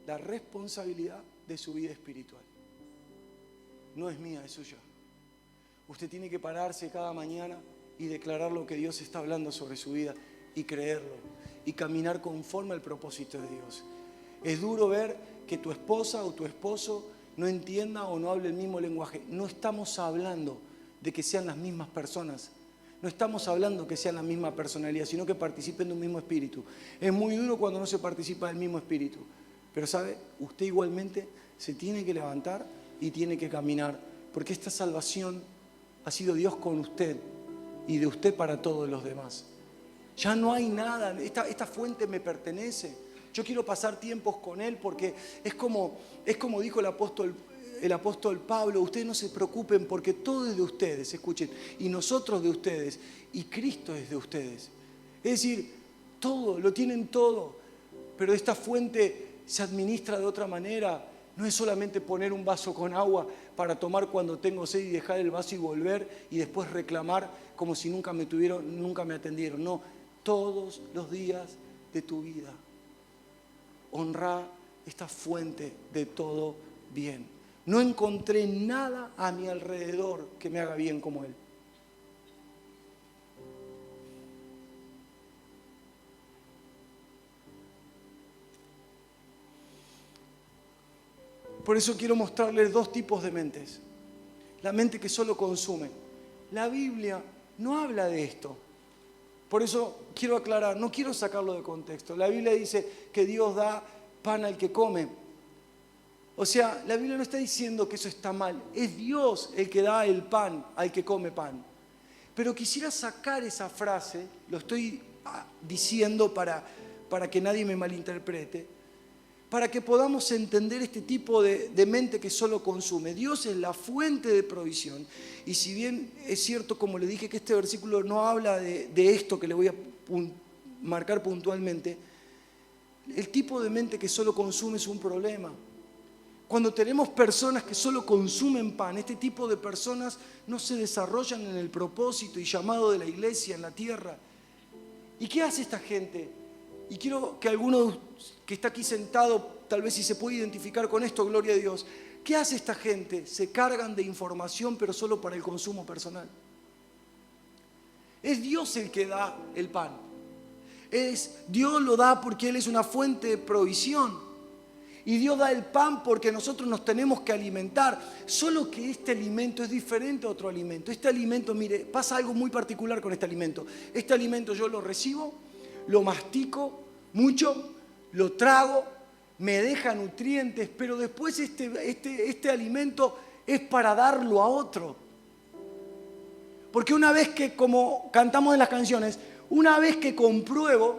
Speaker 1: la responsabilidad de su vida espiritual. No es mía, es suya. Usted tiene que pararse cada mañana y declarar lo que Dios está hablando sobre su vida y creerlo y caminar conforme al propósito de Dios. Es duro ver que tu esposa o tu esposo no entienda o no hable el mismo lenguaje. No estamos hablando de que sean las mismas personas. No estamos hablando que sean la misma personalidad, sino que participen de un mismo espíritu. Es muy duro cuando no se participa del mismo espíritu. Pero ¿sabe? Usted igualmente se tiene que levantar y tiene que caminar. Porque esta salvación ha sido Dios con usted y de usted para todos los demás. Ya no hay nada. Esta fuente me pertenece. Yo quiero pasar tiempos con Él porque es como dijo el apóstol Pablo, ustedes no se preocupen porque todo es de ustedes, escuchen, y nosotros de ustedes, y Cristo es de ustedes. Es decir, todo, lo tienen todo, pero esta fuente se administra de otra manera. No es solamente poner un vaso con agua para tomar cuando tengo sed y dejar el vaso y volver y después reclamar como si nunca me atendieron. No, todos los días de tu vida. Honra esta fuente de todo bien. No encontré nada a mi alrededor que me haga bien como Él. Por eso quiero mostrarles dos tipos de mentes. La mente que solo consume. La Biblia no habla de esto. Por eso quiero aclarar, no quiero sacarlo de contexto. La Biblia dice que Dios da pan al que come. O sea, la Biblia no está diciendo que eso está mal. Es Dios el que da el pan al que come pan. Pero quisiera sacar esa frase, lo estoy diciendo para que nadie me malinterprete, para que podamos entender este tipo de mente que solo consume. Dios es la fuente de provisión. Y si bien es cierto, como le dije, que este versículo no habla de esto que le voy a marcar puntualmente, el tipo de mente que solo consume es un problema. Cuando tenemos personas que solo consumen pan, este tipo de personas no se desarrollan en el propósito y llamado de la iglesia en la tierra. ¿Y qué hace esta gente? Y quiero que alguno que está aquí sentado, tal vez si se puede identificar con esto, gloria a Dios. ¿Qué hace esta gente? Se cargan de información, pero solo para el consumo personal. Es Dios el que da el pan. Dios lo da porque Él es una fuente de provisión. Y Dios da el pan porque nosotros nos tenemos que alimentar. Solo que este alimento es diferente a otro alimento. Este alimento, mire, pasa algo muy particular con este alimento. Este alimento yo lo recibo, lo mastico mucho, lo trago, me deja nutrientes, pero después este alimento es para darlo a otro. Porque una vez que, como cantamos en las canciones, una vez que compruebo,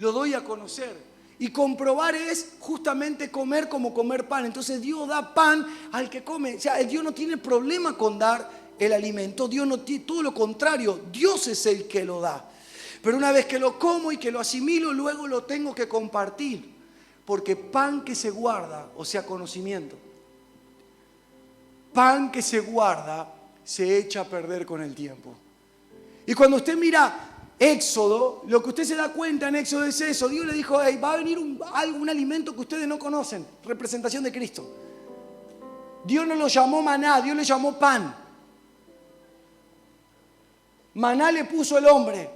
Speaker 1: lo doy a conocer. Y comprobar es justamente comer como comer pan. Entonces Dios da pan al que come. O sea, Dios no tiene problema con dar el alimento. Dios no tiene, todo lo contrario, Dios es el que lo da. Pero una vez que lo como y que lo asimilo, luego lo tengo que compartir. Porque pan que se guarda, o sea, conocimiento, pan que se guarda, se echa a perder con el tiempo. Y cuando usted mira Éxodo, lo que usted se da cuenta en Éxodo es eso. Dios le dijo, hey, va a venir un alimento que ustedes no conocen, representación de Cristo. Dios no lo llamó maná, Dios le llamó pan. Maná le puso el hombre.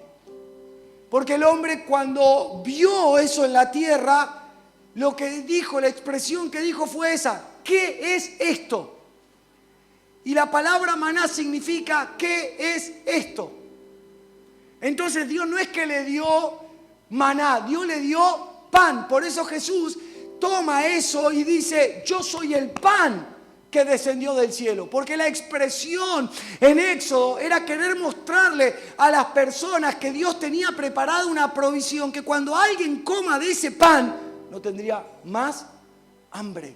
Speaker 1: Porque el hombre cuando vio eso en la tierra, lo que dijo, la expresión que dijo fue esa: ¿qué es esto? Y la palabra maná significa ¿qué es esto? Entonces Dios no es que le dio maná, Dios le dio pan. Por eso Jesús toma eso y dice, yo soy el pan que descendió del cielo. Porque la expresión en Éxodo era querer mostrarle a las personas que Dios tenía preparada una provisión, que cuando alguien coma de ese pan, no tendría más hambre.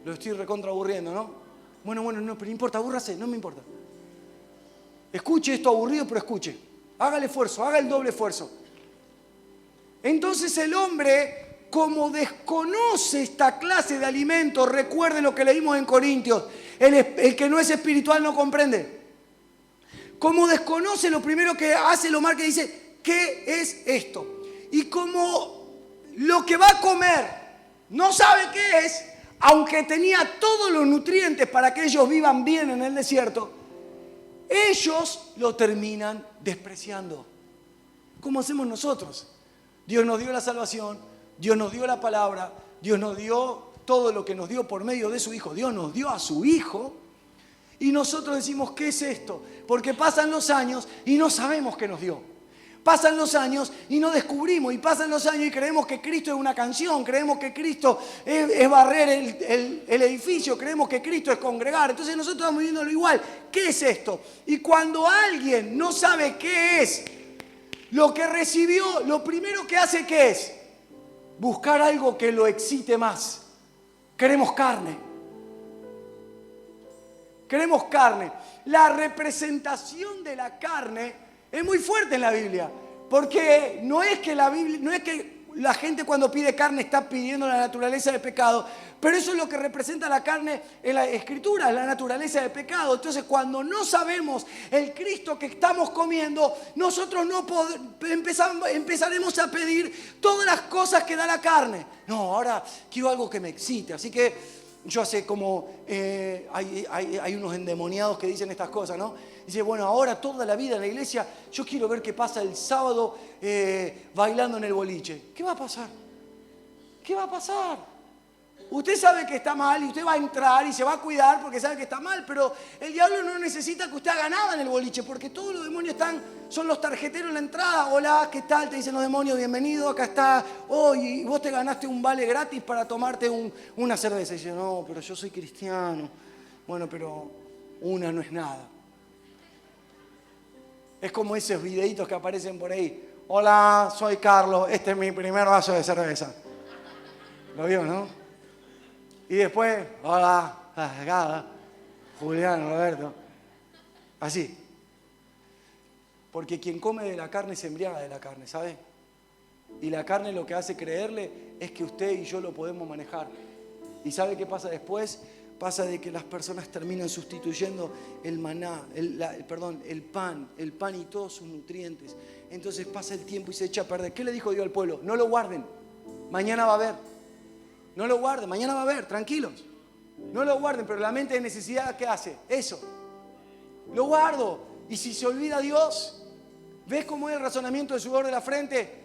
Speaker 1: Lo estoy recontra aburriendo, ¿no? Bueno, no, pero no importa, abúrrase, no me importa. Escuche esto aburrido, pero escuche. Haga el esfuerzo, haga el doble esfuerzo. Entonces el hombre, como desconoce esta clase de alimentos, recuerde lo que leímos en Corintios, el que no es espiritual no comprende. Como desconoce, lo primero que hace lo marca y dice, ¿qué es esto? Y como lo que va a comer no sabe qué es, aunque tenía todos los nutrientes para que ellos vivan bien en el desierto, ellos lo terminan despreciando. ¿Cómo hacemos nosotros? Dios nos dio la salvación, Dios nos dio la palabra, Dios nos dio todo lo que nos dio por medio de su Hijo. Dios nos dio a su Hijo y nosotros decimos, ¿qué es esto? Porque pasan los años y no sabemos qué nos dio. Pasan los años y no descubrimos, y pasan los años y creemos que Cristo es una canción, creemos que Cristo es barrer el edificio, creemos que Cristo es congregar. Entonces nosotros estamos viviéndolo igual. ¿Qué es esto? Y cuando alguien no sabe qué es lo que recibió, lo primero que hace, ¿qué es? Buscar algo que lo excite más. Queremos carne. Queremos carne. La representación de la carne es muy fuerte en la Biblia, porque no es que la gente cuando pide carne está pidiendo la naturaleza del pecado, pero eso es lo que representa la carne en la Escritura, la naturaleza del pecado. Entonces, cuando no sabemos el Cristo que estamos comiendo, nosotros empezaremos a pedir todas las cosas que da la carne. No, ahora quiero algo que me excite, así que yo sé como hay unos endemoniados que dicen estas cosas, ¿no? Dice, bueno, ahora toda la vida en la iglesia, yo quiero ver qué pasa el sábado bailando en el boliche. ¿Qué va a pasar? ¿Qué va a pasar? Usted sabe que está mal y usted va a entrar y se va a cuidar porque sabe que está mal, pero el diablo no necesita que usted haga nada en el boliche porque todos los demonios son los tarjeteros en la entrada. Hola, ¿qué tal? Te dicen los demonios, bienvenido, acá está. Oh, y vos te ganaste un vale gratis para tomarte una cerveza. Y dice, no, pero yo soy cristiano. Bueno, pero una no es nada. Es como esos videitos que aparecen por ahí. Hola, soy Carlos, este es mi primer vaso de cerveza. ¿Lo vio, no? Y después, hola, Julián, Roberto. Así. Porque quien come de la carne se embriaga de la carne, ¿sabe? Y la carne lo que hace creerle es que usted y yo lo podemos manejar. ¿Y sabe qué pasa después? Pasa de que las personas terminan sustituyendo el maná, el pan y todos sus nutrientes. Entonces pasa el tiempo y se echa a perder. ¿Qué le dijo Dios al pueblo? No lo guarden, mañana va a haber. No lo guarden, mañana va a haber, tranquilos. No lo guarden, pero la mente de necesidad, ¿qué hace? Eso. Lo guardo. Y si se olvida Dios, ¿ves cómo es el razonamiento del sudor de la frente?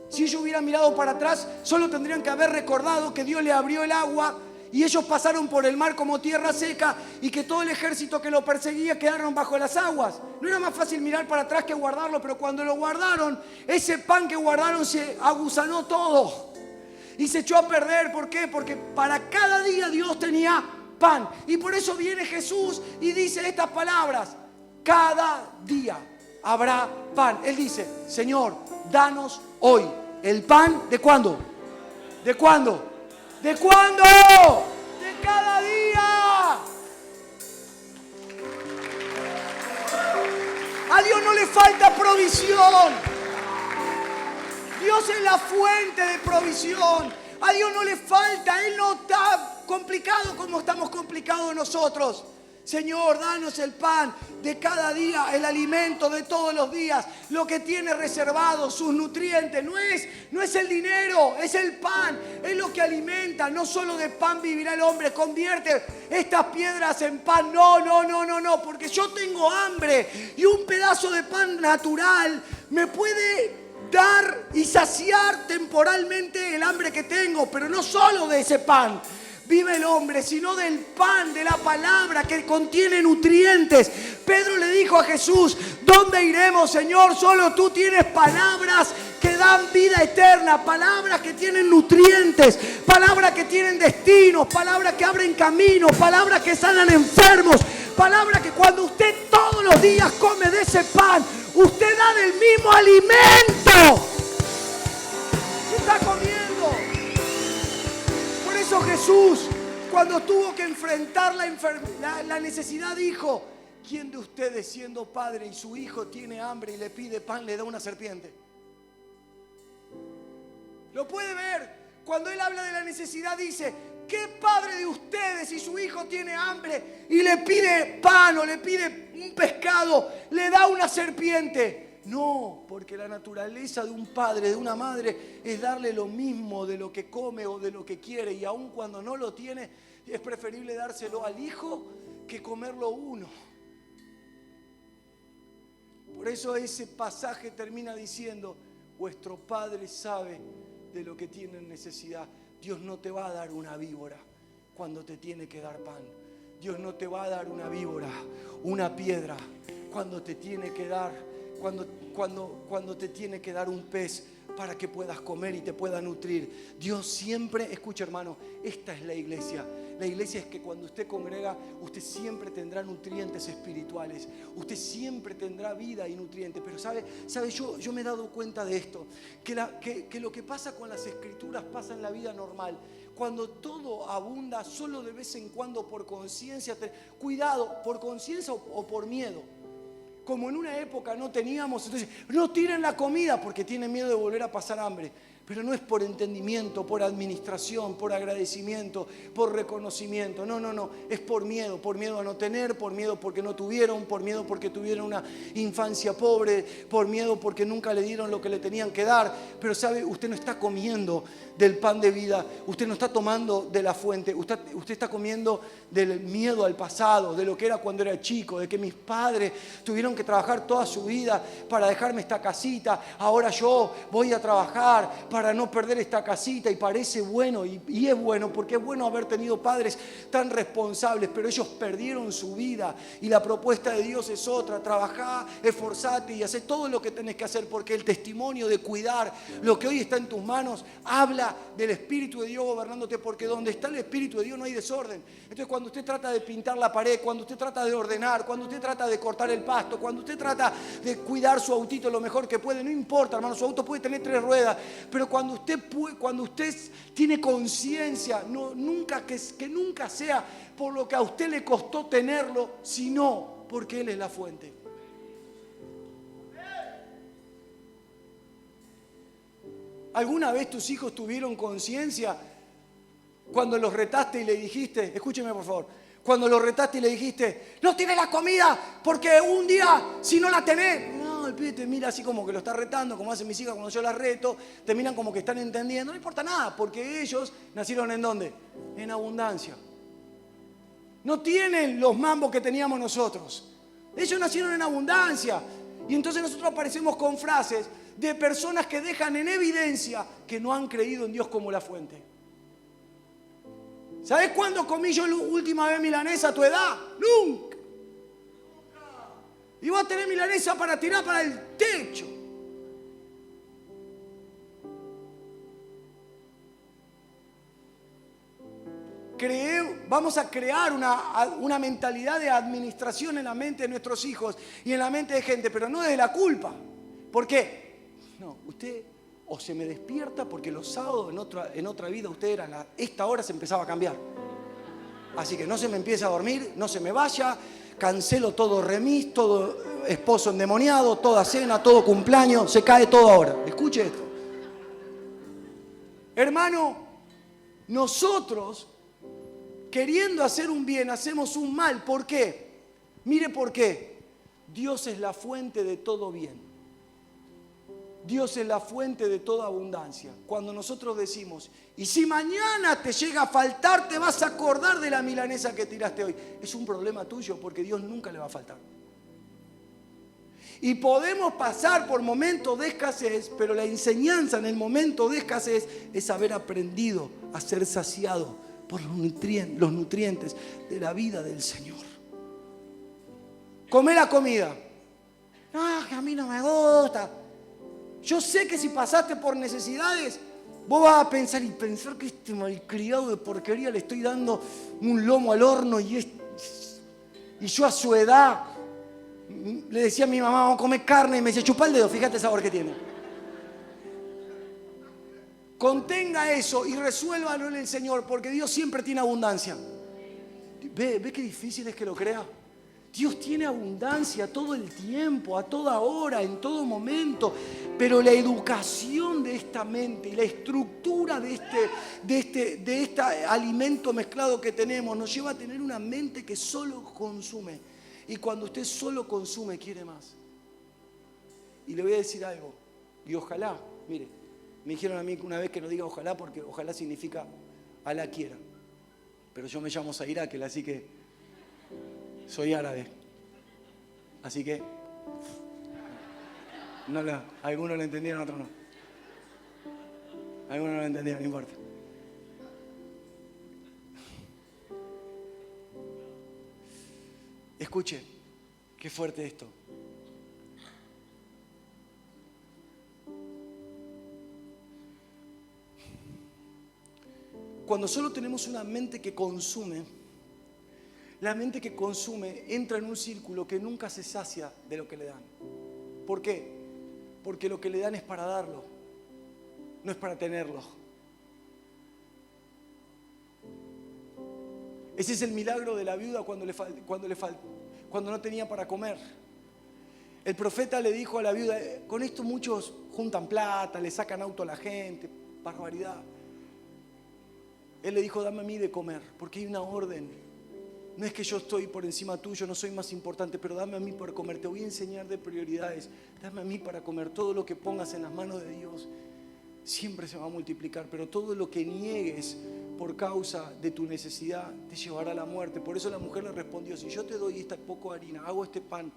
Speaker 1: Si ellos hubieran mirado para atrás, solo tendrían que haber recordado que Dios le abrió el agua y ellos pasaron por el mar como tierra seca y que todo el ejército que lo perseguía quedaron bajo las aguas. No era más fácil mirar para atrás que guardarlo, pero cuando lo guardaron, ese pan que guardaron se agusanó todo y se echó a perder. ¿Por qué? Porque para cada día Dios tenía pan. Y por eso viene Jesús y dice estas palabras: cada día habrá pan. Él dice, Señor, danos hoy el pan. ¿De cuándo? ¿De cuándo? ¿De cuándo? De cada día. A Dios no le falta provisión. Dios es la fuente de provisión. A Dios no le falta. Él no está complicado como estamos complicados nosotros. Señor, danos el pan de cada día, el alimento de todos los días, lo que tiene reservado, sus nutrientes. No es el dinero, es el pan, es lo que alimenta. No solo de pan vivirá el hombre, convierte estas piedras en pan. No, porque yo tengo hambre y un pedazo de pan natural me puede dar y saciar temporalmente el hambre que tengo, pero no solo de ese pan. vive el hombre, sino del pan, de la palabra que contiene nutrientes. Pedro le dijo a Jesús: ¿dónde iremos, Señor? Solo tú tienes palabras que dan vida eterna, palabras que tienen nutrientes, palabras que tienen destinos, palabras que abren caminos, palabras que sanan enfermos, palabras que cuando usted todos los días come de ese pan, usted da del mismo alimento que está comiendo. Por eso Jesús, cuando tuvo que enfrentar la necesidad, dijo: ¿quién de ustedes, siendo padre y su hijo tiene hambre y le pide pan, le da una serpiente? Lo puede ver. Cuando él habla de la necesidad, dice: ¿qué padre de ustedes, si su hijo tiene hambre y le pide pan o le pide un pescado, le da una serpiente? No, porque la naturaleza de un padre, de una madre, es darle lo mismo de lo que come o de lo que quiere. Y aun cuando no lo tiene, es preferible dárselo al hijo que comerlo uno. Por eso ese pasaje termina diciendo: vuestro Padre sabe de lo que tienen necesidad. Dios no te va a dar una víbora cuando te tiene que dar pan. Dios no te va a dar una víbora, una piedra, cuando te tiene que dar, cuando te tiene que dar un pez para que puedas comer y te pueda nutrir. Dios siempre, escucha hermano, esta es la iglesia. La iglesia es que cuando usted congrega, usted siempre tendrá nutrientes espirituales. Usted siempre tendrá vida y nutrientes. Pero sabe, yo me he dado cuenta de esto, que lo que pasa con las escrituras pasa en la vida normal. Cuando todo abunda, solo de vez en cuando por conciencia, cuidado, por conciencia o por miedo. Como en una época no teníamos, entonces no tiren la comida porque tienen miedo de volver a pasar hambre. Pero no es por entendimiento, por administración, por agradecimiento, por reconocimiento. No, es por miedo a no tener, por miedo porque no tuvieron, por miedo porque tuvieron una infancia pobre, por miedo porque nunca le dieron lo que le tenían que dar. Pero sabe, usted no está comiendo del pan de vida, usted no está tomando de la fuente, usted está comiendo del miedo al pasado, de lo que era cuando era chico, de que mis padres tuvieron que trabajar toda su vida para dejarme esta casita, ahora yo voy a trabajar para no perder esta casita, y parece bueno, y es bueno, porque es bueno haber tenido padres tan responsables, pero ellos perdieron su vida, y la propuesta de Dios es otra: trabajá, esforzate y hacé todo lo que tenés que hacer, porque el testimonio de cuidar lo que hoy está en tus manos habla del Espíritu de Dios gobernándote, porque donde está el Espíritu de Dios no hay desorden. Entonces cuando usted trata de pintar la pared, cuando usted trata de ordenar, cuando usted trata de cortar el pasto, cuando usted trata de cuidar su autito lo mejor que puede, no importa hermano, su auto puede tener 3 ruedas, pero cuando usted tiene conciencia, que nunca sea por lo que a usted le costó tenerlo, sino porque Él es la fuente. ¿Alguna vez tus hijos tuvieron conciencia cuando los retaste y le dijiste, escúcheme por favor, cuando los retaste y le dijiste: no tienes la comida porque un día si no la tenés? No, el pibe te mira así como que lo está retando, como hacen mis hijas cuando yo las reto, te miran como que están entendiendo. No importa nada, porque ellos nacieron ¿en dónde? En abundancia. No tienen los mambos que teníamos nosotros. Ellos nacieron en abundancia. Y entonces nosotros aparecemos con frases de personas que dejan en evidencia que no han creído en Dios como la fuente. ¿Sabes cuándo comí yo la última vez milanesa a tu edad? Nunca. Y vas a tener milanesa para tirar para el techo. Vamos a crear una mentalidad de administración en la mente de nuestros hijos y en la mente de gente, pero no desde la culpa. ¿Por qué? No, usted o se me despierta, porque los sábados en otra vida usted era esta hora se empezaba a cambiar. Así que no se me empieza a dormir, no se me vaya, cancelo todo remis, todo esposo endemoniado, toda cena, todo cumpleaños, se cae todo ahora. Escuche esto. Hermano, nosotros queriendo hacer un bien hacemos un mal. ¿Por qué? Mire por qué. Dios es la fuente de todo bien. Dios es la fuente de toda abundancia. Cuando nosotros decimos: y si mañana te llega a faltar, te vas a acordar de la milanesa que tiraste hoy, es un problema tuyo, porque Dios nunca le va a faltar. Y podemos pasar por momentos de escasez, pero la enseñanza en el momento de escasez es haber aprendido a ser saciado por los nutrientes de la vida del Señor. Come la comida. No, que a mí no me gusta. Yo sé que si pasaste por necesidades, vos vas a pensar que este malcriado de porquería le estoy dando un lomo al horno y yo a su edad le decía a mi mamá, vamos a comer carne, y me decía, chupa el dedo, fíjate el sabor que tiene. Contenga eso y resuélvalo en el Señor, porque Dios siempre tiene abundancia. ¿Ve qué difícil es que lo crea? Dios tiene abundancia todo el tiempo, a toda hora, en todo momento. Pero la educación de esta mente y la estructura de este alimento mezclado que tenemos nos lleva a tener una mente que solo consume. Y cuando usted solo consume, quiere más. Y le voy a decir algo. Y ojalá, mire, me dijeron a mí una vez que no diga ojalá, porque ojalá significa Alá quiera. Pero yo me llamo Zairakel, así que soy árabe. Así que algunos lo entendieron, otros no. Algunos no lo entendieron, no importa. Escuche, qué fuerte esto. Cuando solo tenemos una mente que consume, la mente que consume entra en un círculo que nunca se sacia de lo que le dan. ¿Por qué? Porque lo que le dan es para darlo, no es para tenerlo. Ese es el milagro de la viuda cuando no tenía para comer. El profeta le dijo a la viuda, con esto muchos juntan plata, le sacan auto a la gente, barbaridad. Él le dijo, dame a mí de comer, porque hay una orden. No es que yo estoy por encima tuyo, no soy más importante, pero dame a mí para comer. Te voy a enseñar de prioridades. Dame a mí para comer. Todo lo que pongas en las manos de Dios siempre se va a multiplicar, pero todo lo que niegues por causa de tu necesidad te llevará a la muerte. Por eso la mujer le respondió, si yo te doy esta poco de harina, hago este pan,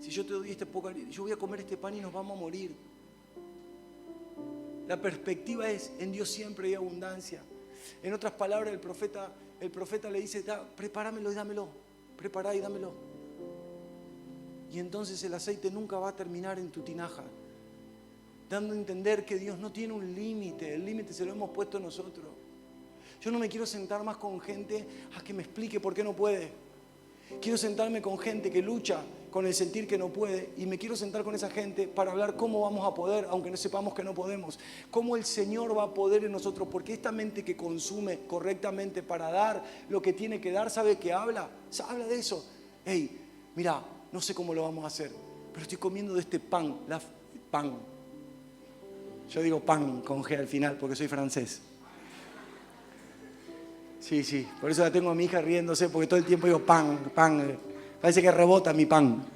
Speaker 1: si yo te doy este poco de harina, yo voy a comer este pan y nos vamos a morir. La perspectiva es, en Dios siempre hay abundancia. En otras palabras, el profeta le dice, prepáramelo y dámelo, prepará y dámelo. Y entonces el aceite nunca va a terminar en tu tinaja, dando a entender que Dios no tiene un límite, el límite se lo hemos puesto nosotros. Yo no me quiero sentar más con gente a que me explique por qué no puede. Quiero sentarme con gente que lucha con el sentir que no puede, y me quiero sentar con esa gente para hablar cómo vamos a poder, aunque no sepamos que no podemos, cómo el Señor va a poder en nosotros, porque esta mente que consume correctamente para dar lo que tiene que dar, ¿sabe qué habla? Habla de eso. Hey, mira, no sé cómo lo vamos a hacer, pero estoy comiendo de este pan, pan. Yo digo pan con G al final porque soy francés. Sí, por eso la tengo a mi hija riéndose, porque todo el tiempo digo pan. Parece que rebota mi pan.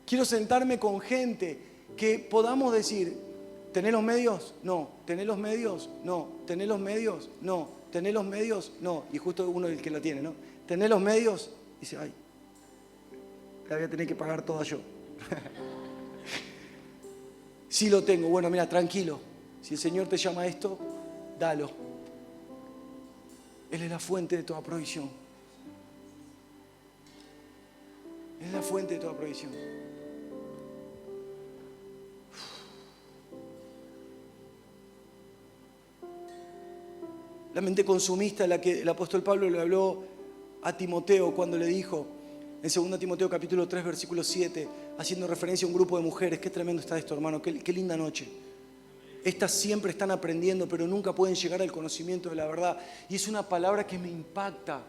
Speaker 1: Quiero sentarme con gente que podamos decir, ¿tenés los medios? No. ¿Tenés los medios? No. ¿Tenés los medios? No. ¿Tenés los medios? No. Y justo uno el que lo tiene, ¿no? ¿Tenés los medios? Dice, ay, la voy a tener que pagar toda yo. Sí lo tengo. Bueno, mira, tranquilo. Si el Señor te llama a esto, dalo. Él es la fuente de toda provisión. Él es la fuente de toda provisión. La mente consumista, la que el apóstol Pablo le habló a Timoteo cuando le dijo, en 2 Timoteo capítulo 3, versículo 7, haciendo referencia a un grupo de mujeres. Qué tremendo está esto, hermano, qué linda noche. Estas siempre están aprendiendo, pero nunca pueden llegar al conocimiento de la verdad. Y es una palabra que me impacta.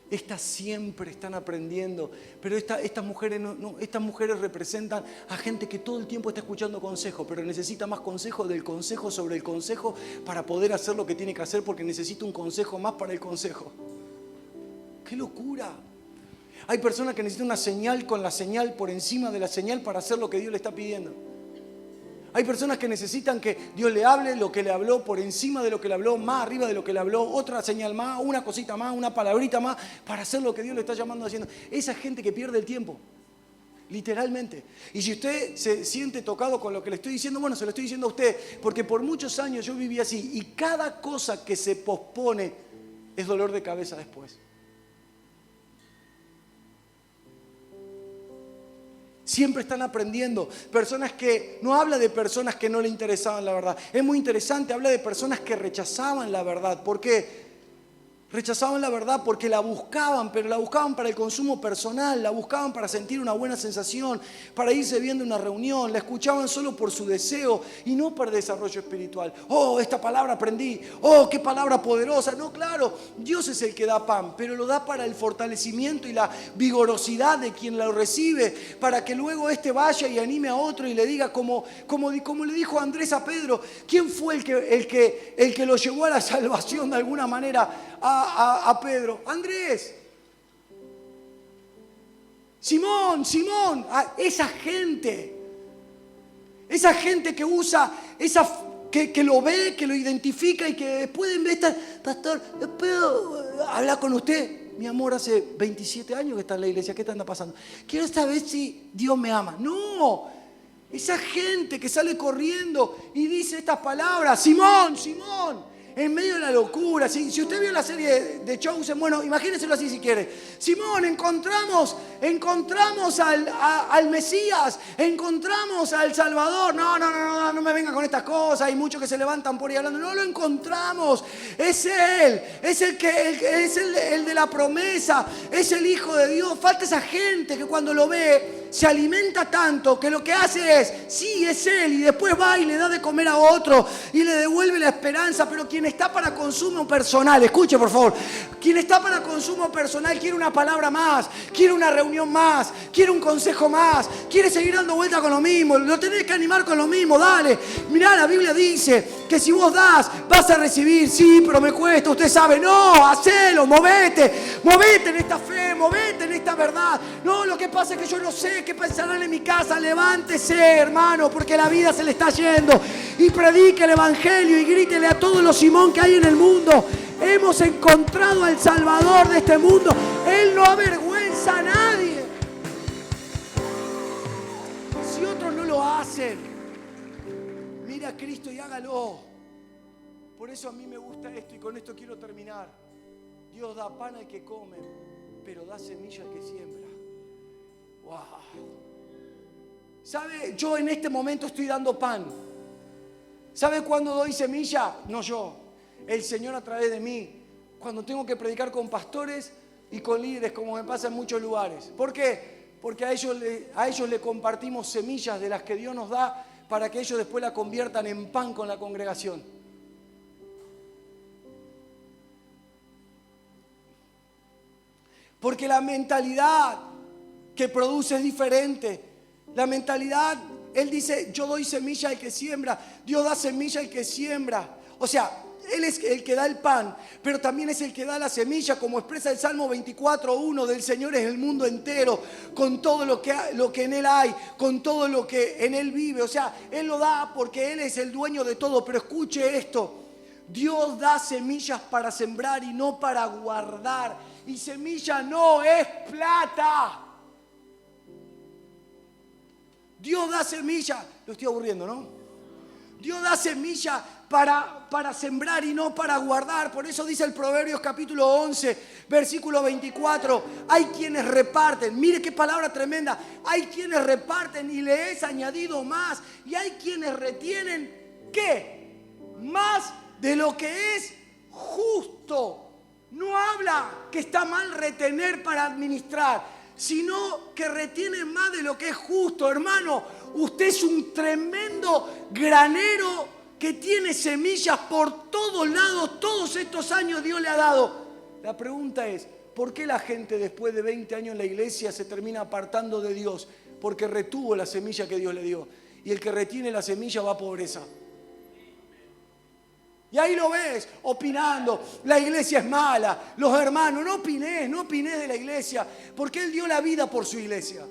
Speaker 1: Estas siempre están aprendiendo, pero estas mujeres representan a gente que todo el tiempo está escuchando consejos, pero necesita más consejo del consejo sobre el consejo para poder hacer lo que tiene que hacer, porque necesita un consejo más para el consejo. ¡Qué locura! Hay personas que necesitan una señal con la señal por encima de la señal para hacer lo que Dios le está pidiendo. Hay personas que necesitan que Dios le hable lo que le habló por encima de lo que le habló, más arriba de lo que le habló, otra señal más, una cosita más, una palabrita más, para hacer lo que Dios le está llamando haciendo. Esa gente que pierde el tiempo. Literalmente. Y si usted se siente tocado con lo que le estoy diciendo, bueno, se lo estoy diciendo a usted, porque por muchos años yo viví así y cada cosa que se pospone es dolor de cabeza después. Siempre están aprendiendo. Personas que, no habla de personas que no le interesaban la verdad. Es muy interesante, habla de personas que rechazaban la verdad. ¿Por qué? Rechazaban la verdad porque la buscaban, pero la buscaban para el consumo personal, la buscaban para sentir una buena sensación, para irse bien de una reunión, la escuchaban solo por su deseo y no para el desarrollo espiritual. Oh, esta palabra aprendí, oh, qué palabra poderosa. No, claro, Dios es el que da pan, pero lo da para el fortalecimiento y la vigorosidad de quien lo recibe, para que luego éste vaya y anime a otro y le diga, como le dijo Andrés a Pedro, ¿quién fue el que lo llevó a la salvación de alguna manera? A Pedro, Andrés, Simón, esa gente que usa, que lo ve, que lo identifica y que pueden ver, pastor, ¿puedo hablar con usted? Mi amor, hace 27 años que está en la iglesia, ¿qué te anda pasando? Quiero saber si Dios me ama. No, esa gente que sale corriendo y dice estas palabras, Simón, en medio de la locura. Si usted vio la serie de Chosen, bueno, imagínenselo así si quiere. Simón, encontramos al Mesías, encontramos al Salvador. No me venga con estas cosas. Hay muchos que se levantan por ahí hablando. No lo encontramos. Es Él, es el de la promesa, es el Hijo de Dios. Falta esa gente que cuando lo ve se alimenta tanto que lo que hace es, sí, es Él, y después va y le da de comer a otro y le devuelve la esperanza. Pero quien está para consumo personal, escuche por favor, quien está para consumo personal quiere una palabra más, quiere una reunión más, quiere un consejo más, quiere seguir dando vuelta con lo mismo, lo tenés que animar con lo mismo, dale. Mirá, la Biblia dice que si vos das, vas a recibir. Sí, pero me cuesta, usted sabe. No, hacelo, movete en esta fe, movete en esta verdad. No, lo que pasa es que yo no sé qué pensarán en mi casa. Levántese, hermano, porque la vida se le está yendo, y predique el evangelio y grítele a todos los Simón que hay en el mundo: hemos encontrado al Salvador de este mundo. Él no avergüenza a nadie. Si otros no lo hacen, mira a Cristo y hágalo. Por eso a mí me gusta esto, y con esto quiero terminar. Dios da pan al que come, pero da semilla al que siembra. Wow. ¿Sabe? Yo en este momento estoy dando pan. ¿Sabe cuándo doy semilla? No yo, el Señor a través de mí. Cuando tengo que predicar con pastores y con líderes, como me pasa en muchos lugares. ¿Por qué? Porque a ellos le compartimos semillas de las que Dios nos da, para que ellos después la conviertan en pan con la congregación. Porque la mentalidad que produce es diferente. La mentalidad, Él dice, yo doy semilla al que siembra. Dios da semilla al que siembra. O sea, Él es el que da el pan, pero también es el que da la semilla, como expresa el Salmo 24:1, del Señor es el mundo entero, con todo lo que en Él hay, con todo lo que en Él vive. O sea, Él lo da porque Él es el dueño de todo. Pero escuche esto: Dios da semillas para sembrar y no para guardar. Y semilla no es plata. Dios da semilla, lo estoy aburriendo, ¿no? Dios da semilla para sembrar y no para guardar. Por eso dice el Proverbios capítulo 11, versículo 24. Hay quienes reparten, mire qué palabra tremenda. Hay quienes reparten y le es añadido más. Y hay quienes retienen, ¿qué? Más de lo que es justo. No habla que está mal retener para administrar, sino que retiene más de lo que es justo. Hermano, usted es un tremendo granero que tiene semillas por todos lados. Todos estos años Dios le ha dado. La pregunta es, ¿por qué la gente después de 20 años en la iglesia se termina apartando de Dios? Porque retuvo la semilla que Dios le dio. Y el que retiene la semilla va a pobreza. Y ahí lo ves, opinando, la iglesia es mala, los hermanos, no opines de la iglesia, porque Él dio la vida por su iglesia.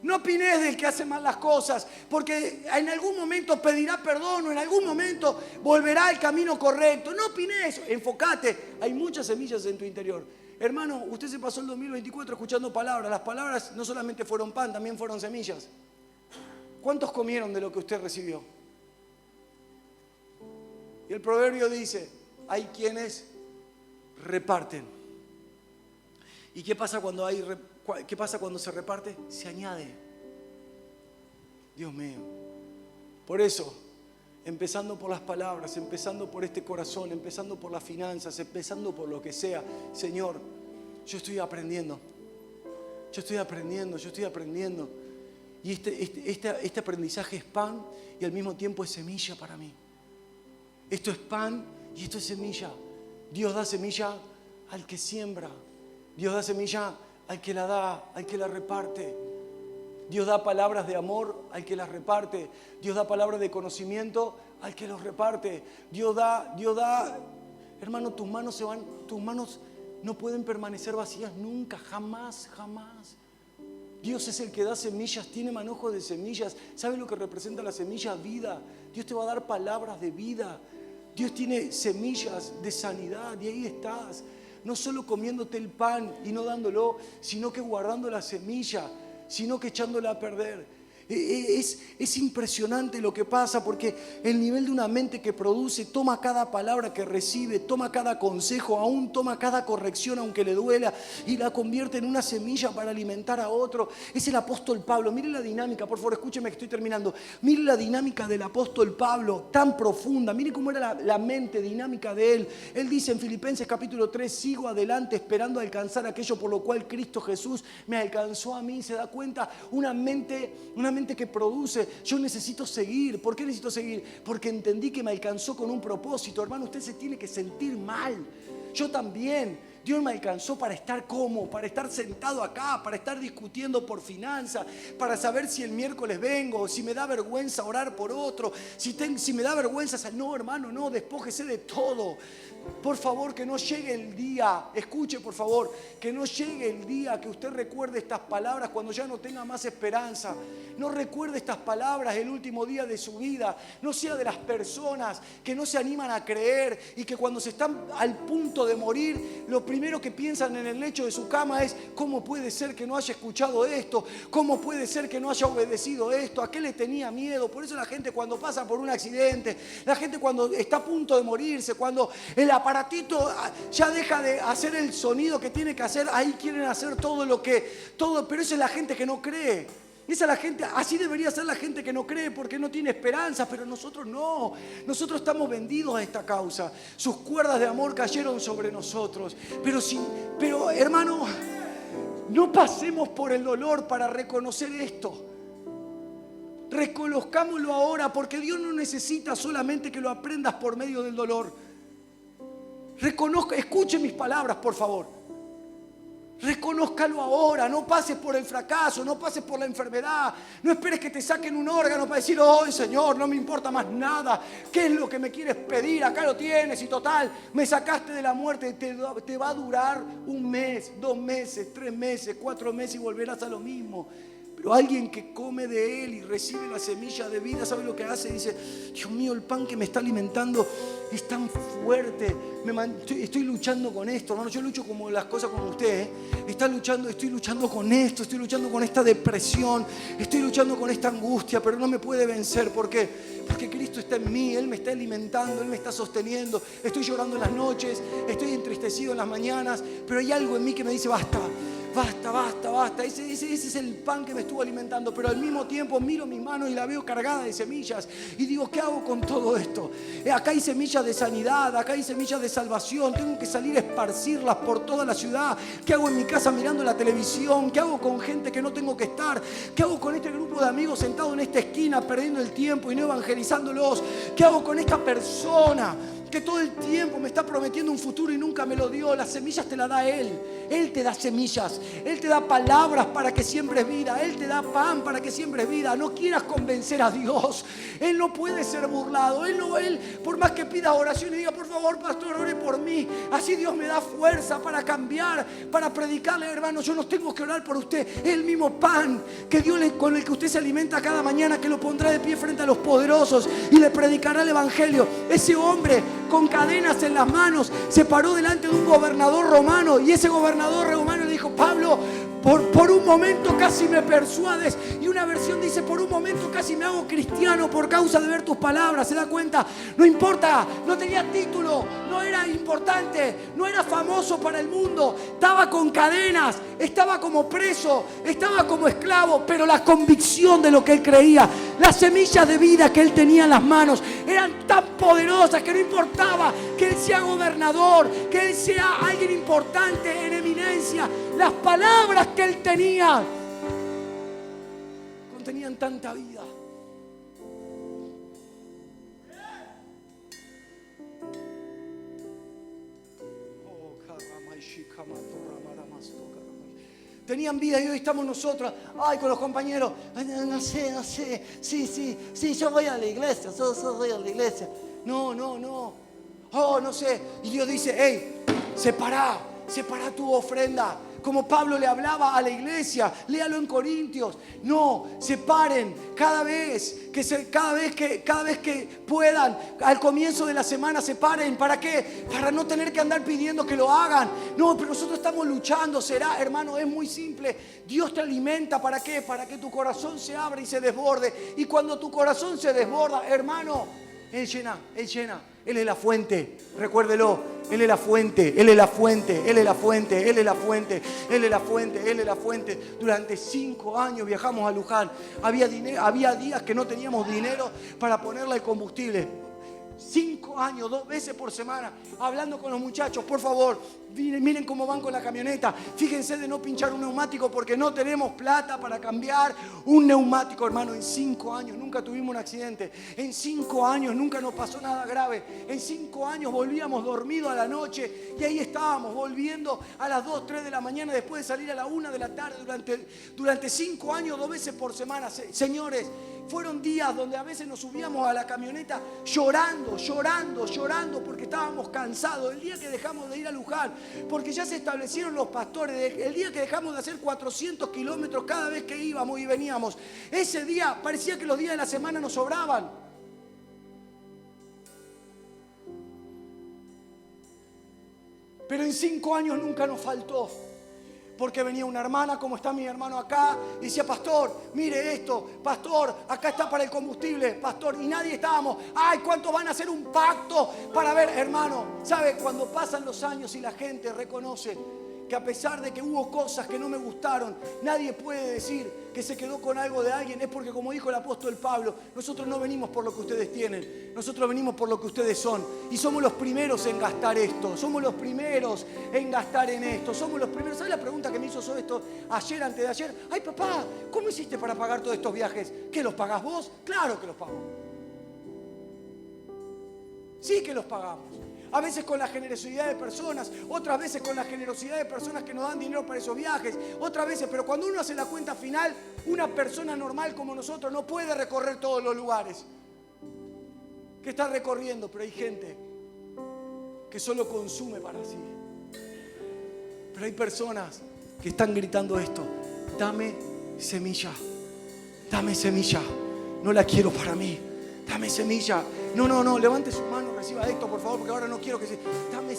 Speaker 1: No opines del que hace mal las cosas, porque en algún momento pedirá perdón o en algún momento volverá al camino correcto. No opines, enfócate. Hay muchas semillas en tu interior. Hermano, usted se pasó el 2024 escuchando palabras. Las palabras no solamente fueron pan, también fueron semillas. ¿Cuántos comieron de lo que usted recibió? Y el proverbio dice, hay quienes reparten. ¿Y qué pasa cuando se reparte? Se añade. Dios mío. Por eso, empezando por las palabras, empezando por este corazón, empezando por las finanzas, empezando por lo que sea, Señor, yo estoy aprendiendo. Y este aprendizaje es pan y al mismo tiempo es semilla para mí. Esto es pan y esto es semilla. Dios da semilla al que siembra. Dios da semilla al que la da, al que la reparte. Dios da palabras de amor al que las reparte. Dios da palabras de conocimiento al que los reparte. Dios da, hermano, tus manos no pueden permanecer vacías nunca, jamás. Dios es el que da semillas, tiene manojos de semillas. ¿Sabes lo que representa la semilla? Vida. Dios te va a dar palabras de vida. Dios tiene semillas de sanidad y ahí estás. No solo comiéndote el pan y no dándolo, sino que guardando la semilla, sino que echándola a perder. Es impresionante lo que pasa porque el nivel de una mente que produce, toma cada palabra que recibe, toma cada consejo, aún toma cada corrección aunque le duela y la convierte en una semilla para alimentar a otro. Es el apóstol Pablo. Mire la dinámica, por favor, escúcheme que estoy terminando. Mire la dinámica del apóstol Pablo, tan profunda. Mire cómo era la mente dinámica de él. Él dice en Filipenses capítulo 3, sigo adelante esperando alcanzar aquello por lo cual Cristo Jesús me alcanzó a mí. Se da cuenta, una mente que produce. Yo necesito seguir. ¿Por qué necesito seguir? Porque entendí que me alcanzó con un propósito. Hermano, usted se tiene que sentir mal. Yo también. Dios me alcanzó para estar como, para estar sentado acá, para estar discutiendo por finanzas, para saber si el miércoles vengo, si me da vergüenza orar por otro, si me da vergüenza, no, hermano, no, despójese de todo. Por favor, que no llegue el día, escuche por favor, que no llegue el día que usted recuerde estas palabras cuando ya no tenga más esperanza. No recuerde estas palabras el último día de su vida. No sea de las personas que no se animan a creer y que cuando se están al punto de morir, lo primero que piensan en el lecho de su cama es: ¿cómo puede ser que no haya escuchado esto? ¿Cómo puede ser que no haya obedecido esto? ¿A qué le tenía miedo? Por eso la gente cuando pasa por un accidente, la gente cuando está a punto de morirse, cuando el aparatito ya deja de hacer el sonido que tiene que hacer, ahí quieren hacer todo, pero esa es la gente que no cree. Esa es la gente, así debería ser la gente que no cree porque no tiene esperanza, pero nosotros no. Nosotros estamos vendidos a esta causa. Sus cuerdas de amor cayeron sobre nosotros. Pero hermano, no pasemos por el dolor para reconocer esto. Reconozcámoslo ahora, porque Dios no necesita solamente que lo aprendas por medio del dolor. Escuche mis palabras, por favor. Reconózcalo ahora, no pases por el fracaso, no pases por la enfermedad, no esperes que te saquen un órgano para decir: oh Señor, no me importa más nada, ¿qué es lo que me quieres pedir? Acá lo tienes y total, me sacaste de la muerte, te va a durar 1 mes, 2 meses, 3 meses, 4 meses y volverás a lo mismo. Pero alguien que come de él y recibe la semilla de vida, ¿sabe lo que hace? Dice: Dios mío, el pan que me está alimentando es tan fuerte. Estoy luchando con esto, hermano. Yo lucho como las cosas como usted, ¿eh? Estoy luchando con esto, estoy luchando con esta depresión, estoy luchando con esta angustia, pero no me puede vencer. ¿Por qué? Porque Cristo está en mí, Él me está alimentando, Él me está sosteniendo. Estoy llorando en las noches, estoy entristecido en las mañanas, pero hay algo en mí que me dice: basta. Ese es el pan que me estuvo alimentando. Pero al mismo tiempo miro mis manos y la veo cargada de semillas y digo: ¿qué hago con todo esto? Acá hay semillas de sanidad, acá hay semillas de salvación. Tengo que salir a esparcirlas por toda la ciudad. ¿Qué hago en mi casa mirando la televisión? ¿Qué hago con gente que no tengo que estar? ¿Qué hago con este grupo de amigos sentado en esta esquina perdiendo el tiempo y no evangelizándolos? ¿Qué hago con esta persona que todo el tiempo me está prometiendo un futuro y nunca me lo dio. Las semillas te las da Él. Él te da semillas. Él te da palabras para que siembres vida. Él te da pan para que siembres vida. No quieras convencer a Dios. Él no puede ser burlado. Él, por más que pida oración y diga, por favor, pastor, ore por mí. Así Dios me da fuerza para cambiar, para predicarle, hermano. Yo no tengo que orar por usted. Es el mismo pan que Dios, con el que usted se alimenta cada mañana, que lo pondrá de pie frente a los poderosos y le predicará el evangelio. Ese hombre con cadenas en las manos se paró delante de un gobernador romano, y ese gobernador romano le dijo, Pablo, por un momento casi me persuades. Y una versión dice, por un momento casi me hago cristiano por causa de ver tus palabras. ¿Se da cuenta? No importa, no tenía título, no era importante, no era famoso para el mundo, estaba con cadenas, estaba como preso, estaba como esclavo, pero la convicción de lo que él creía, las semillas de vida que él tenía en las manos eran tan poderosas que no importaba que él sea gobernador, que él sea alguien importante en eminencia. Las palabras que él tenía contenían tanta vida. Tenían vida y hoy estamos nosotros, con los compañeros, no sé, sí, yo voy a la iglesia, yo voy a la iglesia. No, no sé. Y Dios dice, separa tu ofrenda. Como Pablo le hablaba a la iglesia, léalo en Corintios. No, separen cada vez que puedan, al comienzo de la semana separen. ¿Para qué? Para no tener que andar pidiendo que lo hagan. No, pero nosotros estamos luchando. Será, hermano, es muy simple. Dios te alimenta. ¿Para qué? Para que tu corazón se abra y se desborde. Y cuando tu corazón se desborda, hermano, Él llena. Él es la fuente, recuérdelo. Él es la fuente. Durante 5 años viajamos a Luján. Había días que no teníamos dinero para ponerle el combustible. 5 años, 2 veces por semana, hablando con los muchachos. Por favor, miren cómo van con la camioneta. Fíjense de no pinchar un neumático porque no tenemos plata para cambiar un neumático, hermano. En 5 años nunca tuvimos un accidente. En 5 años nunca nos pasó nada grave. En 5 años volvíamos dormidos a la noche y ahí estábamos volviendo a las 2, 3 de la mañana después de salir a la 1 de la tarde. Durante 5 años, 2 veces por semana. Señores, fueron días donde a veces nos subíamos a la camioneta llorando porque estábamos cansados. El día que dejamos de ir a Luján, porque ya se establecieron los pastores, el día que dejamos de hacer 400 kilómetros cada vez que íbamos y veníamos, ese día parecía que los días de la semana nos sobraban. Pero en 5 años nunca nos faltó. Porque venía una hermana, como está mi hermano acá, y decía, pastor, mire esto, pastor, acá está para el combustible, pastor, y nadie estábamos, ¿cuántos van a hacer un pacto para ver, hermano? ¿Sabe? Cuando pasan los años y la gente reconoce que a pesar de que hubo cosas que no me gustaron, nadie puede decir que se quedó con algo de alguien. Es porque, como dijo el apóstol Pablo, nosotros no venimos por lo que ustedes tienen, nosotros venimos por lo que ustedes son. Y somos los primeros en gastar esto, somos los primeros en gastar en esto, somos los primeros. ¿Sabes la pregunta que me hizo esto ayer, antes de ayer? Papá, ¿cómo hiciste para pagar todos estos viajes? ¿Qué, los pagás vos? Claro que los pago. Sí que los pagamos. A veces con la generosidad de personas, otras veces con la generosidad de personas que nos dan dinero para esos viajes, otras veces, pero cuando uno hace la cuenta final, una persona normal como nosotros no puede recorrer todos los lugares que está recorriendo, pero hay gente que solo consume para sí. Pero hay personas que están gritando esto: dame semilla, no la quiero para mí, dame semilla. No, levante su mano, reciba esto, por favor, porque ahora no quiero que se... Dame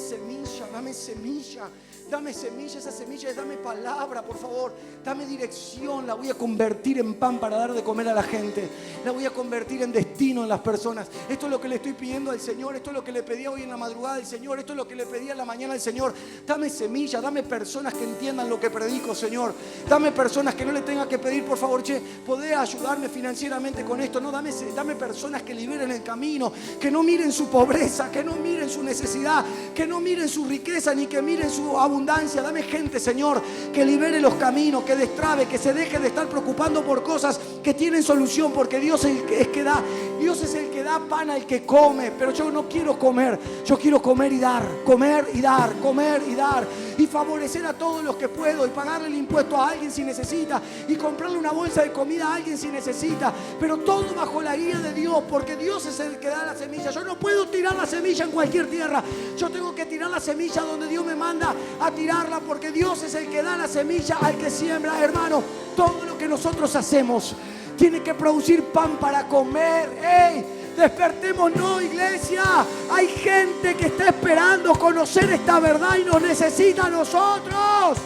Speaker 1: semilla, esa semilla es dame palabra, por favor. Dame dirección, la voy a convertir en pan para dar de comer a la gente. La voy a convertir en destino en las personas. Esto es lo que le estoy pidiendo al Señor, esto es lo que le pedí hoy en la madrugada al Señor, esto es lo que le pedí en la mañana al Señor. Dame semilla, dame personas que entiendan lo que predico, Señor. Dame personas que no le tenga que pedir, por favor, ¿podés ayudarme financieramente con esto? No, dame personas que liberen el camino, que no miren su pobreza, que no miren su necesidad, que no miren su riqueza, ni que miren su abundancia. Dame gente, Señor, que libere los caminos, que destrabe, que se deje de estar preocupando por cosas que tienen solución, porque Dios es que da Dios es el que da pan al que come, pero yo no quiero comer, yo quiero comer y dar, comer y dar, comer y dar, y favorecer a todos los que puedo, y pagarle el impuesto a alguien si necesita, y comprarle una bolsa de comida a alguien si necesita, pero todo bajo la guía de Dios, porque Dios es el que da la semilla. Yo no puedo tirar la semilla en cualquier tierra, yo tengo que tirar la semilla donde Dios me manda a tirarla, porque Dios es el que da la semilla al que siembra. Hermano, todo lo que nosotros hacemos tiene que producir pan para comer. ¡Ey! Despertemos, no, iglesia. Hay gente que está esperando conocer esta verdad y nos necesita a nosotros.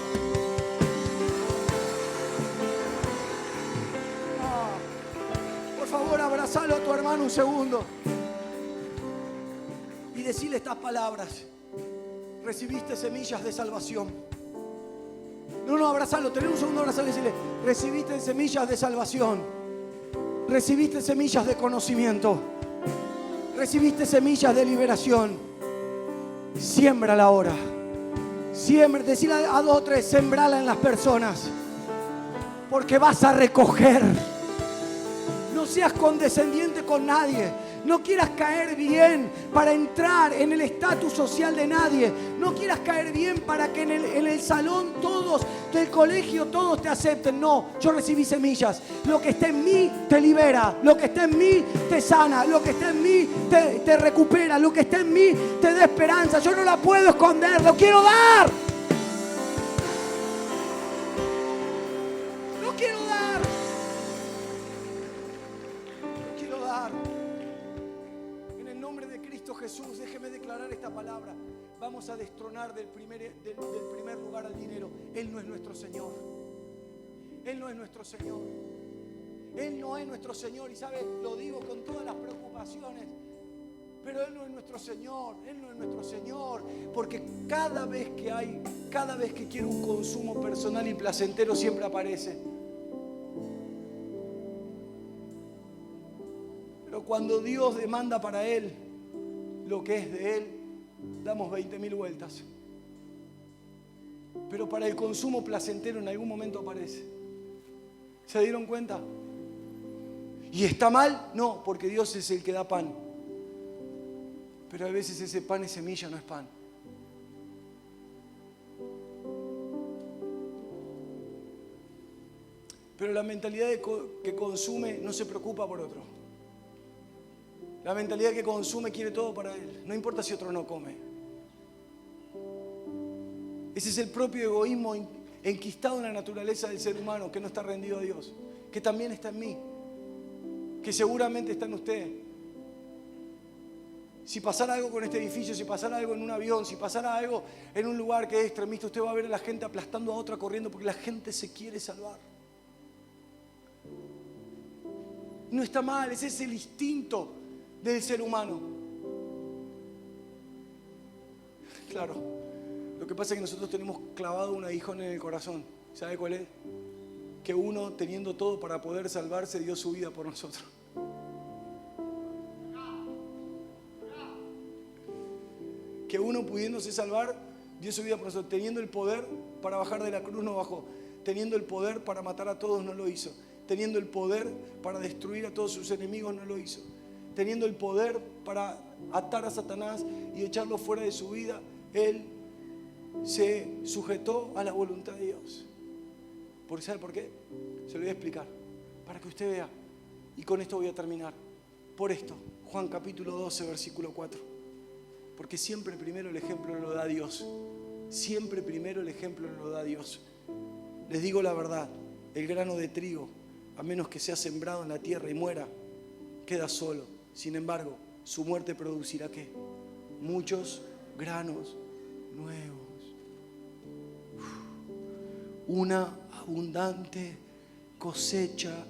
Speaker 1: Por favor, abrazalo a tu hermano un segundo y decirle estas palabras. Recibiste semillas de salvación. No, abrazalo, tenés un segundo, abrazalo y decirle: recibiste semillas de salvación. Recibiste semillas de conocimiento. Recibiste semillas de liberación. Siémbrala ahora. Decile a 2 o 3, sembrala en las personas. Porque vas a recoger. No seas condescendiente con nadie. No quieras caer bien para entrar en el estatus social de nadie. No quieras caer bien para que en el salón todos, del colegio todos te acepten. No, yo recibí semillas. Lo que está en mí te libera. Lo que está en mí te sana. Lo que está en mí te recupera. Lo que está en mí te da esperanza. Yo no la puedo esconder, lo quiero dar. Lo quiero dar. Lo quiero dar. Jesús, déjeme declarar esta palabra. Vamos a destronar del primer lugar al dinero. Él no es nuestro Señor. Él no es nuestro Señor. Él no es nuestro Señor. Y sabe, lo digo con todas las preocupaciones, pero Él no es nuestro Señor. Él no es nuestro Señor. Porque cada vez que quiero un consumo personal y placentero, siempre aparece. Pero cuando Dios demanda para Él lo que es de Él, damos 20.000 vueltas. Pero para el consumo placentero en algún momento aparece. ¿Se dieron cuenta? ¿Y está mal? No, porque Dios es el que da pan. Pero a veces ese pan es semilla, no es pan. Pero la mentalidad que consume no se preocupa por otro. La mentalidad que consume quiere todo para él. No importa si otro no come. Ese es el propio egoísmo enquistado en la naturaleza del ser humano, que no está rendido a Dios, que también está en mí, que seguramente está en usted. Si pasara algo con este edificio, si pasara algo en un avión, si pasara algo en un lugar que es extremista, usted va a ver a la gente aplastando a otra, corriendo, porque la gente se quiere salvar. No está mal, ese es el instinto del ser humano. Claro, lo que pasa es que nosotros tenemos clavado un aguijón en el corazón. ¿Sabe cuál es? Que uno, teniendo todo para poder salvarse, dio su vida por nosotros. Que uno, pudiéndose salvar, dio su vida por nosotros. Teniendo el poder para bajar de la cruz, no bajó. Teniendo el poder para matar a todos, no lo hizo. Teniendo el poder para destruir a todos sus enemigos, no lo hizo. Teniendo el poder para atar a Satanás y echarlo fuera de su vida, Él se sujetó a la voluntad de Dios. ¿Sabe por qué? Se lo voy a explicar, para que usted vea. Y con esto voy a terminar. Por esto, Juan capítulo 12, versículo 4. Porque siempre primero el ejemplo lo da Dios. Siempre primero el ejemplo lo da Dios. Les digo la verdad, el grano de trigo, a menos que sea sembrado en la tierra y muera, queda solo. Sin embargo, su muerte producirá ¿qué? Muchos granos nuevos. Una abundante cosecha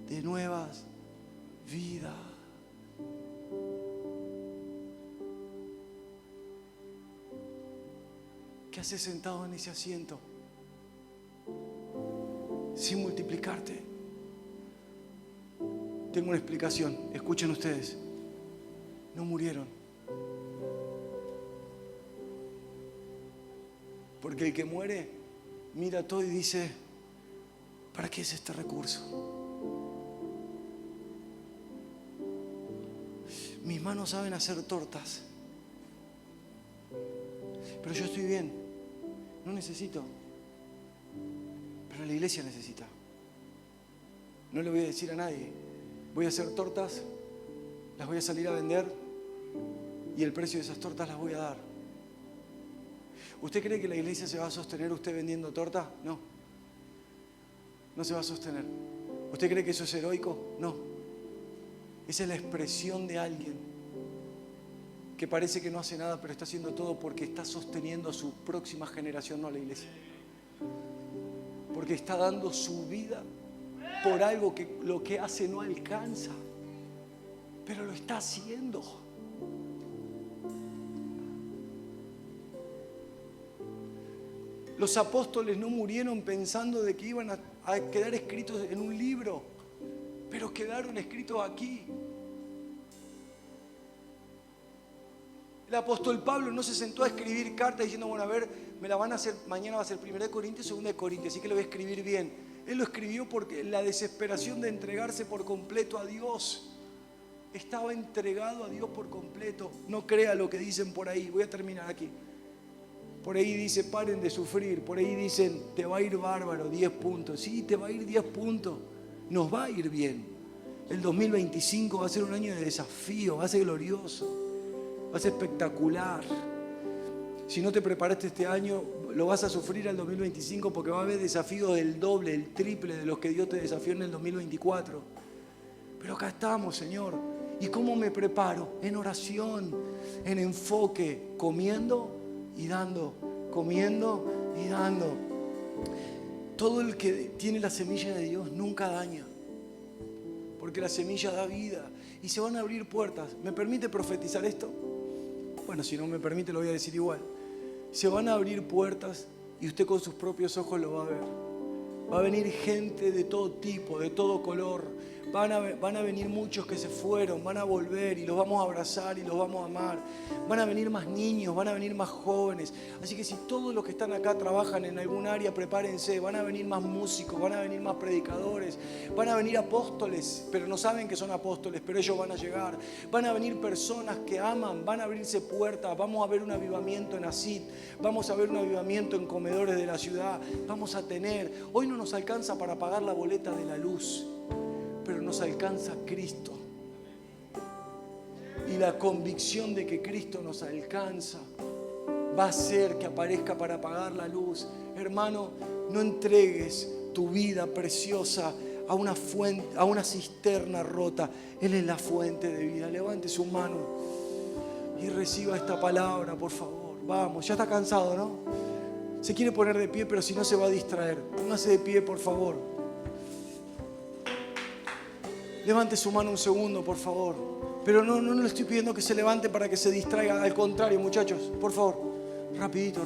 Speaker 1: de nuevas vidas. ¿Qué haces sentado en ese asiento sin multiplicarte? Tengo una explicación, escuchen ustedes. No murieron. Porque el que muere mira todo y dice: ¿para qué es este recurso? mis manos saben hacer tortas, pero yo estoy bien, no necesito, pero la iglesia necesita. No le voy a decir a nadie, voy a hacer tortas, las voy a salir a vender y el precio de esas tortas las voy a dar. ¿Usted cree que la iglesia se va a sostener usted vendiendo torta? No, no se va a sostener. ¿Usted cree que eso es heroico? No. Esa es la expresión de alguien que parece que no hace nada, pero está haciendo todo porque está sosteniendo a su próxima generación, no a la iglesia. Porque está dando su vida por algo que lo que hace no alcanza, pero lo está haciendo. Los apóstoles no murieron pensando de que iban a quedar escritos en un libro, pero quedaron escritos aquí. El apóstol Pablo no se sentó a escribir cartas diciendo, bueno, a ver, me la van a hacer, mañana va a ser 1 Corintios, 2 Corintios, así que lo voy a escribir bien. Él lo escribió porque la desesperación de entregarse por completo a Dios. Estaba entregado a Dios por completo. No crea lo que dicen por ahí. Voy a terminar aquí. Por ahí dice, paren de sufrir. Por ahí dicen, te va a ir bárbaro, 10 puntos. Sí, te va a ir 10 puntos. Nos va a ir bien. El 2025 va a ser un año de desafío, va a ser glorioso, va a ser espectacular. Si no te preparaste este año, lo vas a sufrir al 2025 porque va a haber desafíos del doble, el triple de los que Dios te desafió en el 2024. Pero acá estamos, Señor. ¿Y cómo me preparo? En oración, en enfoque, comiendo y dando, comiendo y dando. Todo el que tiene la semilla de Dios nunca daña, porque la semilla da vida y se van a abrir puertas. ¿Me permite profetizar esto? Bueno, si no me permite lo voy a decir igual. Se van a abrir puertas y usted con sus propios ojos lo va a ver. Va a venir gente de todo tipo, de todo color. Van a venir muchos que se fueron, van a volver y los vamos a abrazar y los vamos a amar. Van a venir más niños, van a venir más jóvenes. Así que si todos los que están acá trabajan en algún área, prepárense. Van a venir más músicos, van a venir más predicadores, van a venir apóstoles, pero no saben que son apóstoles, pero ellos van a llegar. Van a venir personas que aman, van a abrirse puertas. Vamos a ver un avivamiento en Asid, vamos a ver un avivamiento en comedores de la ciudad. Vamos a tener, hoy no nos alcanza para pagar la boleta de la luz, pero nos alcanza Cristo. Y la convicción de que Cristo nos alcanza va a hacer que aparezca para pagar la luz. Hermano, no entregues tu vida preciosa a una fuente, a una cisterna rota. Él es la fuente de vida. Levante su mano y reciba esta palabra, por favor. Vamos, ya está cansado, ¿no? Se quiere poner de pie, pero si no se va a distraer. Póngase de pie, por favor. Levante su mano un segundo, por favor. Pero no le estoy pidiendo que se levante para que se distraiga. Al contrario, muchachos, por favor. Rapidito.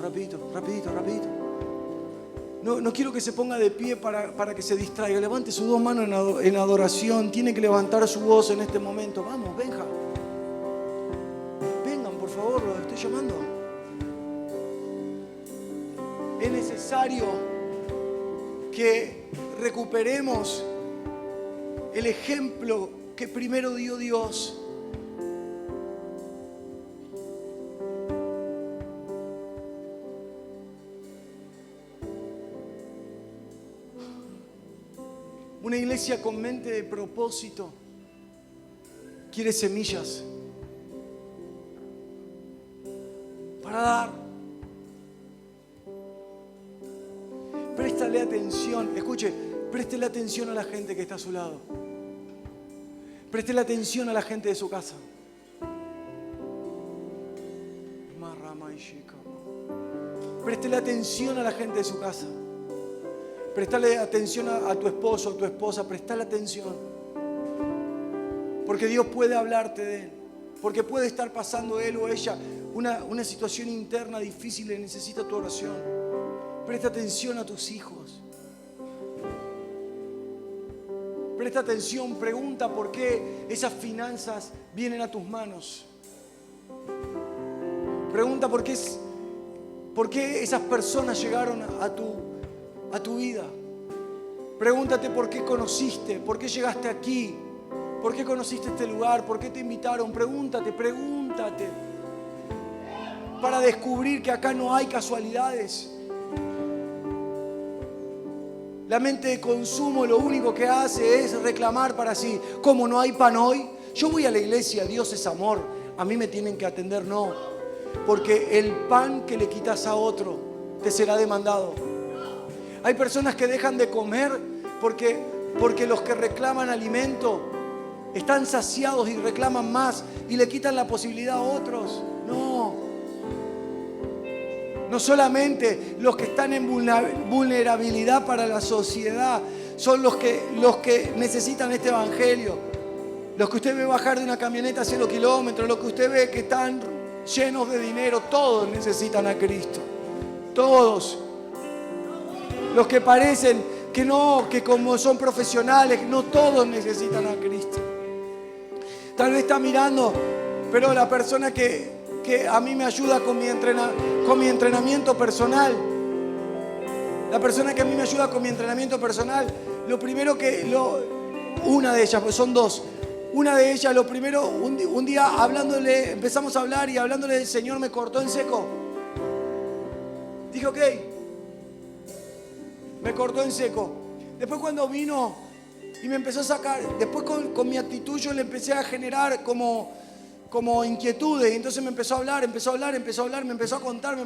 Speaker 1: No quiero que se ponga de pie para que se distraiga. Levante sus dos manos en adoración. Tiene que levantar su voz en este momento. Vamos, vengan, por favor, los estoy llamando. Es necesario que recuperemos el ejemplo que primero dio Dios. Una iglesia con mente de propósito quiere semillas para dar. Préstale atención, escuche, préstele atención a la gente que está a su lado. Préstele atención a la gente de su casa. Préstele atención a la gente de su casa. Préstale atención a tu esposo, a tu esposa. Préstale atención. Porque Dios puede hablarte de él. Porque puede estar pasando él o ella una situación interna difícil y necesita tu oración. Presta atención a tus hijos. Presta atención, pregunta por qué esas finanzas vienen a tus manos. Pregunta por qué esas personas llegaron a tu vida. Pregúntate por qué conociste, por qué llegaste aquí. ¿Por qué conociste este lugar? ¿Por qué te invitaron? Pregúntate. Para descubrir que acá no hay casualidades. La mente de consumo lo único que hace es reclamar para sí. Como no hay pan hoy, yo voy a la iglesia, Dios es amor. A mí me tienen que atender, no. Porque el pan que le quitas a otro te será demandado. Hay personas que dejan de comer porque los que reclaman alimento están saciados y reclaman más y le quitan la posibilidad a otros. No solamente los que están en vulnerabilidad para la sociedad son los que necesitan este evangelio. Los que usted ve bajar de una camioneta a 100 kilómetros, los que usted ve que están llenos de dinero, todos necesitan a Cristo. Todos. Los que parecen que no, que como son profesionales, no todos necesitan a Cristo. Tal vez está mirando, pero la persona que a mí me ayuda con mi entrenamiento personal, la persona que a mí me ayuda con mi entrenamiento personal, una de ellas, pues son dos, una de ellas, lo primero, un día hablándole, empezamos a hablar y hablándole del Señor me cortó en seco. Dije, ok, me cortó en seco. Después cuando vino y me empezó a sacar, después con mi actitud yo le empecé a generar como inquietudes, y entonces me empezó a hablar, me empezó a contar,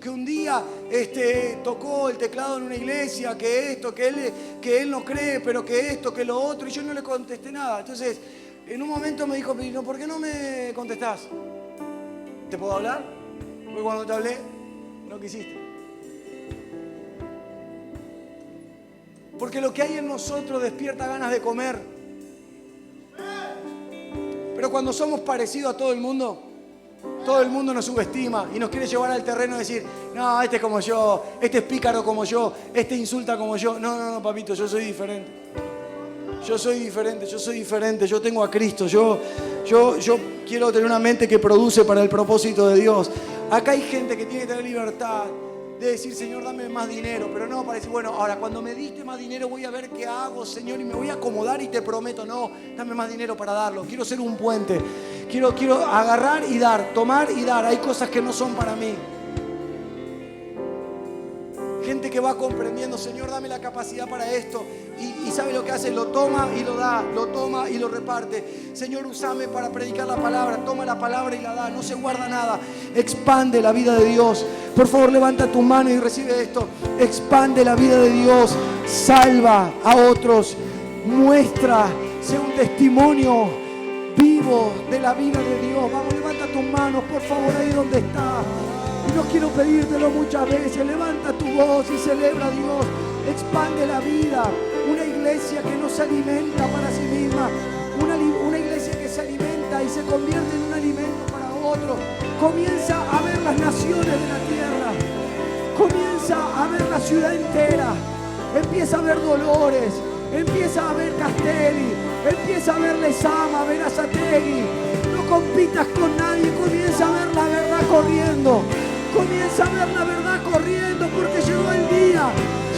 Speaker 1: que un día tocó el teclado en una iglesia, que él no cree, pero que esto, que lo otro, y yo no le contesté nada. Entonces, en un momento me dijo, ¿por qué no me contestás? ¿Te puedo hablar? Porque cuando te hablé, no quisiste. Porque lo que hay en nosotros despierta ganas de comer. Pero cuando somos parecidos a todo el mundo nos subestima y nos quiere llevar al terreno de decir, no, este es como yo, este es pícaro como yo, este insulta como yo. No, papito, yo soy diferente. Yo tengo a Cristo. Yo quiero tener una mente que produce para el propósito de Dios. Acá hay gente que tiene que tener libertad de decir, Señor, dame más dinero, pero no para decir, bueno, ahora cuando me diste más dinero voy a ver qué hago, Señor, y me voy a acomodar y te prometo, no, dame más dinero para darlo. Quiero ser un puente, quiero agarrar y dar, tomar y dar. Hay cosas que no son para mí. Gente que va comprendiendo, Señor, dame la capacidad para esto. Y sabe lo que hace, lo toma y lo da, lo toma y lo reparte. Señor, úsame para predicar la palabra. Toma la palabra y la da, no se guarda nada. Expande la vida de Dios. Por favor, levanta tu mano y recibe esto. Expande la vida de Dios. Salva a otros. Muestra, sea un testimonio vivo de la vida de Dios. Vamos, levanta tus manos, por favor, ahí donde estás. Y no quiero pedírtelo muchas veces. Levanta tu voz y celebra a Dios. Expande la vida. Una iglesia que no se alimenta para sí misma. Una iglesia que se alimenta y se convierte en un alimento para otros. Comienza a ver las naciones de la tierra. Comienza a ver la ciudad entera. Empieza a ver Dolores. Empieza a ver Castelli. Empieza a ver Lezama, Berazategui. No compitas con nadie. Comienza a ver la verdad corriendo. Comienza a ver la verdad corriendo, porque llegó el día,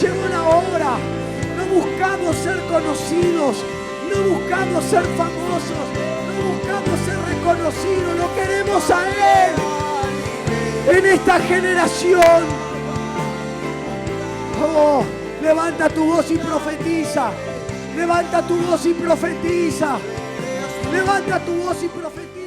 Speaker 1: llegó la hora. No buscamos ser conocidos, no buscamos ser famosos, no buscamos ser reconocidos, lo queremos a Él. En esta generación, oh, levanta tu voz y profetiza. Levanta tu voz y profetiza. Levanta tu voz y profetiza.